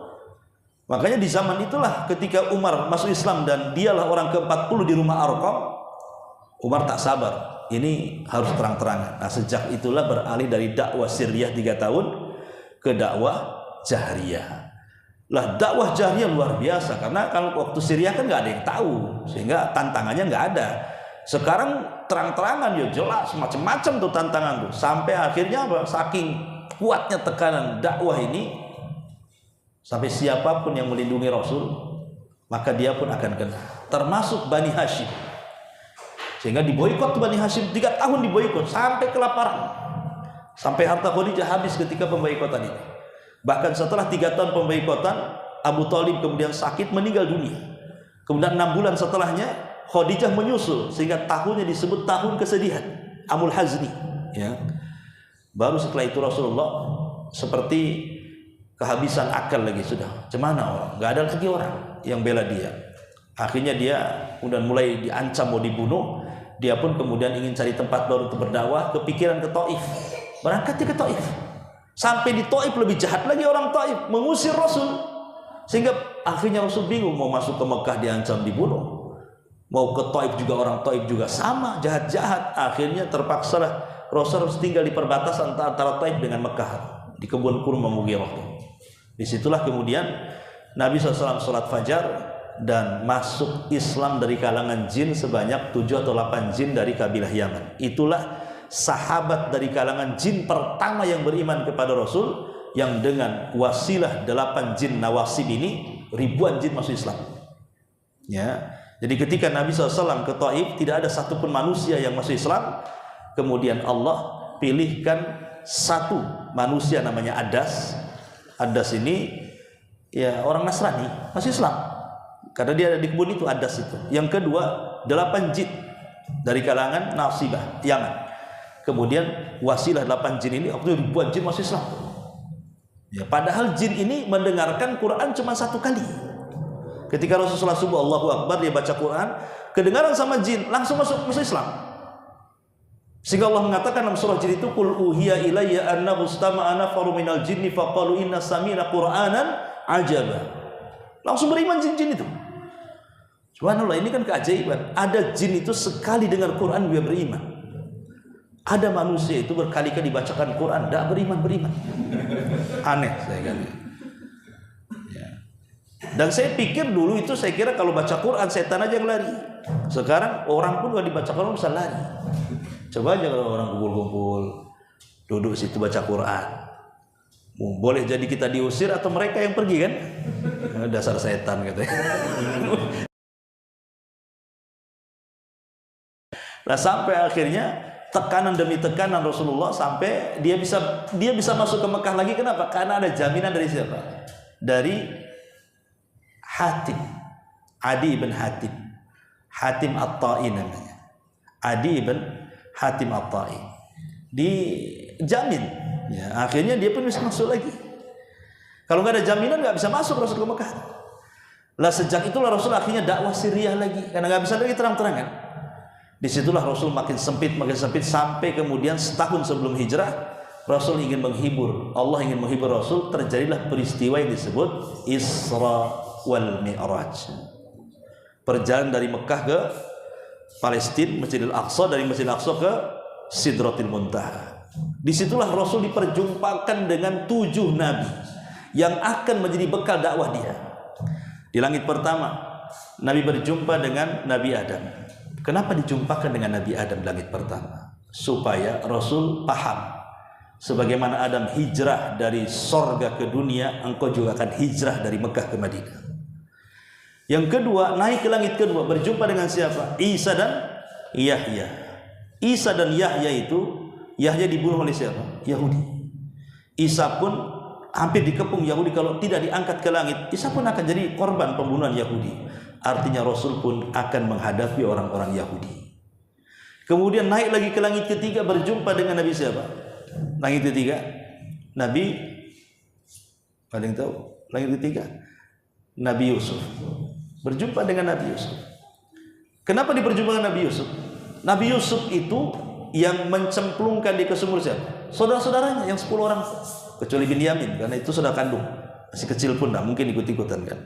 [SPEAKER 2] Makanya di zaman itulah ketika Umar masuk Islam dan dialah orang ke-40 di rumah Arqam, Umar tak sabar. Ini harus terang-terangan. Nah, sejak itulah beralih dari dakwah Syriah 3 tahun ke dakwah Jahriyah. Lah dakwah Jahriyah luar biasa karena kalau waktu Syriah kan nggak ada yang tahu, sehingga tantangannya nggak ada. Sekarang terang-terangan ya jelas macam-macam tuh tantangan tuh. Sampai akhirnya apa? Saking kuatnya tekanan dakwah ini, sampai siapapun yang melindungi Rasul maka dia pun akan kena, termasuk Bani Hashim. Sehingga diboikot Bani Hashim 3 tahun, diboikot sampai kelaparan, sampai harta Khadijah habis ketika pemboikotan ini. Bahkan setelah 3 tahun pemboikotan, Abu Thalib kemudian sakit meninggal dunia. Kemudian 6 bulan setelahnya Khadijah menyusul, sehingga tahunnya disebut tahun kesedihan, Amul Hazni, ya. Baru setelah itu Rasulullah seperti kehabisan akal lagi, sudah cemana orang, nggak ada lagi orang yang bela dia. Akhirnya dia kemudian mulai diancam mau dibunuh. Dia pun kemudian ingin cari tempat baru untuk berdakwah, kepikiran ke Taif, berangkat ke Taif. Sampai di Taif lebih jahat lagi orang Taif, mengusir Rasul, sehingga akhirnya Rasul bingung mau masuk ke Mekah diancam dibunuh, mau ke Taif juga orang Taif juga sama jahat-jahat. Akhirnya terpaksalah Rasul harus tinggal di perbatasan antara Taif dengan Mekah, di kebun kurma Mughirah. Disitulah kemudian Nabi SAW sholat fajar dan masuk Islam dari kalangan jin sebanyak 7 atau 8 jin dari kabilah Yaman. Itulah sahabat dari kalangan jin pertama yang beriman kepada Rasul, yang dengan wasilah 8 jin nawasib ini ribuan jin masuk Islam, ya. Jadi ketika Nabi SAW ke Taif tidak ada satupun manusia yang masuk Islam. Kemudian Allah pilihkan satu manusia namanya Adas. Adas ini ya orang Nasrani masuk Islam karena dia ada di kebun itu, Adas itu. Yang kedua 8 jin dari kalangan Nasibah Yaman. Kemudian wasilah 8 jin ini waktu ribuan jin masuk Islam. Ya, padahal jin ini mendengarkan Quran cuma 1 kali. Ketika Rasulullah subuh Allahu Akbar, dia baca Quran, kedengaran sama jin, langsung masuk Islam. Sehingga Allah mengatakan dalam surah jin itu, qul uhiya ilayya annahu istama'a nafaru minal jinni faqalu inna sami'na qur'anan ajaba. Langsung beriman jin-jin itu. Subhanallah, ini kan keajaiban. Ada jin itu sekali dengar Quran dia beriman. Ada manusia itu berkali-kali dibacakan Quran tidak beriman. Aneh saya kali. Dan saya pikir dulu itu, saya kira kalau baca Quran setan aja yang lari. Sekarang orang pun kalau dibaca Quran bisa lari. Coba aja kalau orang kumpul-kumpul duduk situ baca Quran, boleh jadi kita diusir atau mereka yang pergi kan. Dasar setan katanya. Nah sampai akhirnya tekanan demi tekanan Rasulullah sampai dia bisa masuk ke Mekah lagi. Kenapa? Karena ada jaminan dari siapa? Dari Hatim, Adi ibn Hatim, Hatim At-Ta'i namanya. Adi ibn Hatim At-Ta'i dijamin, ya, akhirnya dia pun bisa masuk lagi. Kalau nggak ada jaminan nggak bisa masuk Rasul ke Mekah. Lah sejak itulah Rasul akhirnya dakwah Syriah lagi karena nggak bisa lagi terang-terangan. Disitulah Rasul makin sempit sampai kemudian setahun sebelum hijrah Rasul ingin menghibur, Allah ingin menghibur Rasul, terjadilah peristiwa yang disebut Isra wal Mi'raj. perjalanan dari Mekah ke Palestina, Masjidil Aqsa, dari Masjidil Aqsa ke Sidratil Muntaha. Disitulah Rasul diperjumpakan dengan 7 nabi yang akan menjadi bekal dakwah dia. Di langit pertama Nabi berjumpa dengan Nabi Adam. Kenapa dijumpakan dengan Nabi Adam di langit pertama? Supaya Rasul paham, sebagaimana Adam hijrah dari sorga ke dunia, engkau juga akan hijrah dari Mekah ke Madinah. Yang kedua, naik ke langit kedua, berjumpa dengan siapa? Isa dan Yahya. Isa dan Yahya itu, Yahya dibunuh oleh siapa? Yahudi. Isa pun hampir dikepung Yahudi, kalau tidak diangkat ke langit, Isa pun akan jadi korban pembunuhan Yahudi. Artinya Rasul pun akan menghadapi orang-orang Yahudi. Kemudian naik lagi ke langit ketiga, berjumpa dengan Nabi siapa? Langit ketiga, Nabi, ada yang tahu? Langit ketiga, Nabi Yusuf. Berjumpa dengan Nabi Yusuf. Kenapa diperjumpakan Nabi Yusuf? Nabi Yusuf itu yang mencemplungkan di sumur siapa? Saudara-saudaranya yang 10 orang, kecuali Binyamin, karena itu saudara kandung, masih kecil pun tidak mungkin ikut-ikutan kan.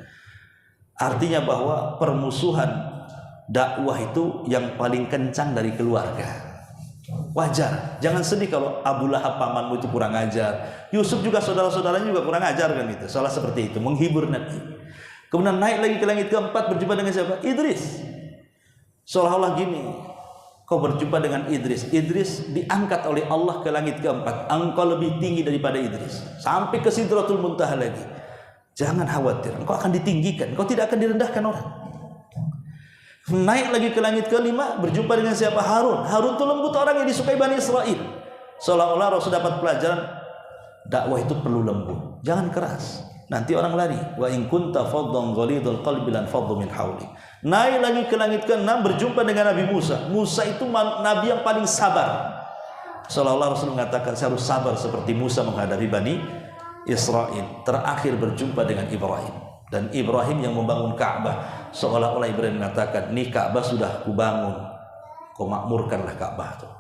[SPEAKER 2] Artinya bahwa permusuhan dakwah itu yang paling kencang dari keluarga. Wajar, jangan sedih kalau Abu Lahab pamanmu itu kurang ajar. Yusuf juga saudara-saudaranya juga kurang ajar kan itu. Salah seperti itu, menghibur Nabi. Kemudian naik lagi ke langit keempat, berjumpa dengan siapa? Idris. Seolah-olah gini, kau berjumpa dengan Idris. Idris diangkat oleh Allah ke langit keempat. Engkau lebih tinggi daripada Idris, sampai ke Sidratul Muntaha lagi. Jangan khawatir, engkau akan ditinggikan, engkau tidak akan direndahkan orang. Naik lagi ke langit kelima, berjumpa dengan siapa? Harun. Harun itu lembut, orang yang disukai Bani Israel. Seolah-olah Rasul dapat pelajaran dakwah itu perlu lembut, jangan keras, nanti orang lari. Wa in kunta faddan ghalidul qalbi lan faddu min hawli. Naik lagi ke langit ke-6, berjumpa dengan Nabi Musa. Musa itu nabi yang paling sabar. Seolah-olah Rasul mengatakan saya harus sabar seperti Musa menghadapi Bani Israel. Terakhir berjumpa dengan Ibrahim, dan Ibrahim yang membangun Ka'bah. Seolah-olah Ibrahim mengatakan, nih Ka'bah sudah kubangun, kau makmurkanlah Ka'bah tuh.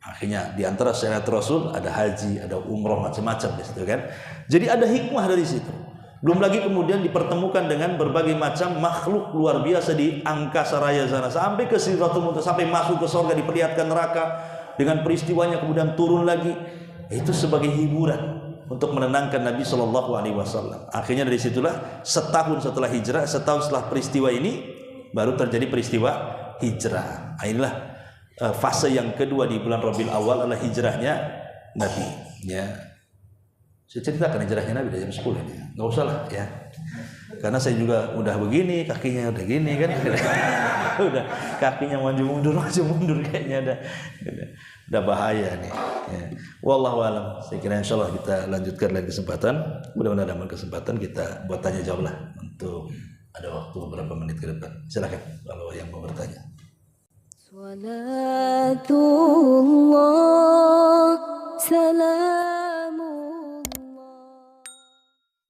[SPEAKER 2] Akhirnya di antara syariat Rasul ada haji, ada umroh, macam-macam di situ kan. Jadi ada hikmah dari situ. Belum lagi kemudian dipertemukan dengan berbagai macam makhluk luar biasa di angkasa raya sana, sampai ke Sidratul Muntaha, sampai masuk ke surga, diperlihatkan neraka dengan peristiwanya, kemudian turun lagi. Itu sebagai hiburan untuk menenangkan Nabi Shallallahu Alaihi Wasallam. Akhirnya dari situlah setahun setelah hijrah, setahun setelah peristiwa ini, baru terjadi peristiwa hijrah. Inilah fase yang kedua di bulan Rabiul Awal adalah hijrahnya Nabi. Ya, saya ceritakan hijrahnya Nabi dari jam 10 ini. Nggak usah lah ya, karena saya juga udah begini, kakinya udah gini kan, udah kakinya maju mundur kayaknya udah bahaya nih. Ya. Wallahu alam. Saya kira insyaallah kita lanjutkan lagi kesempatan. Mudah-mudahan ada kesempatan kita buat tanya jawab lah, untuk ada waktu beberapa menit ke depan. Silakan kalau yang mau bertanya. Salatullah salam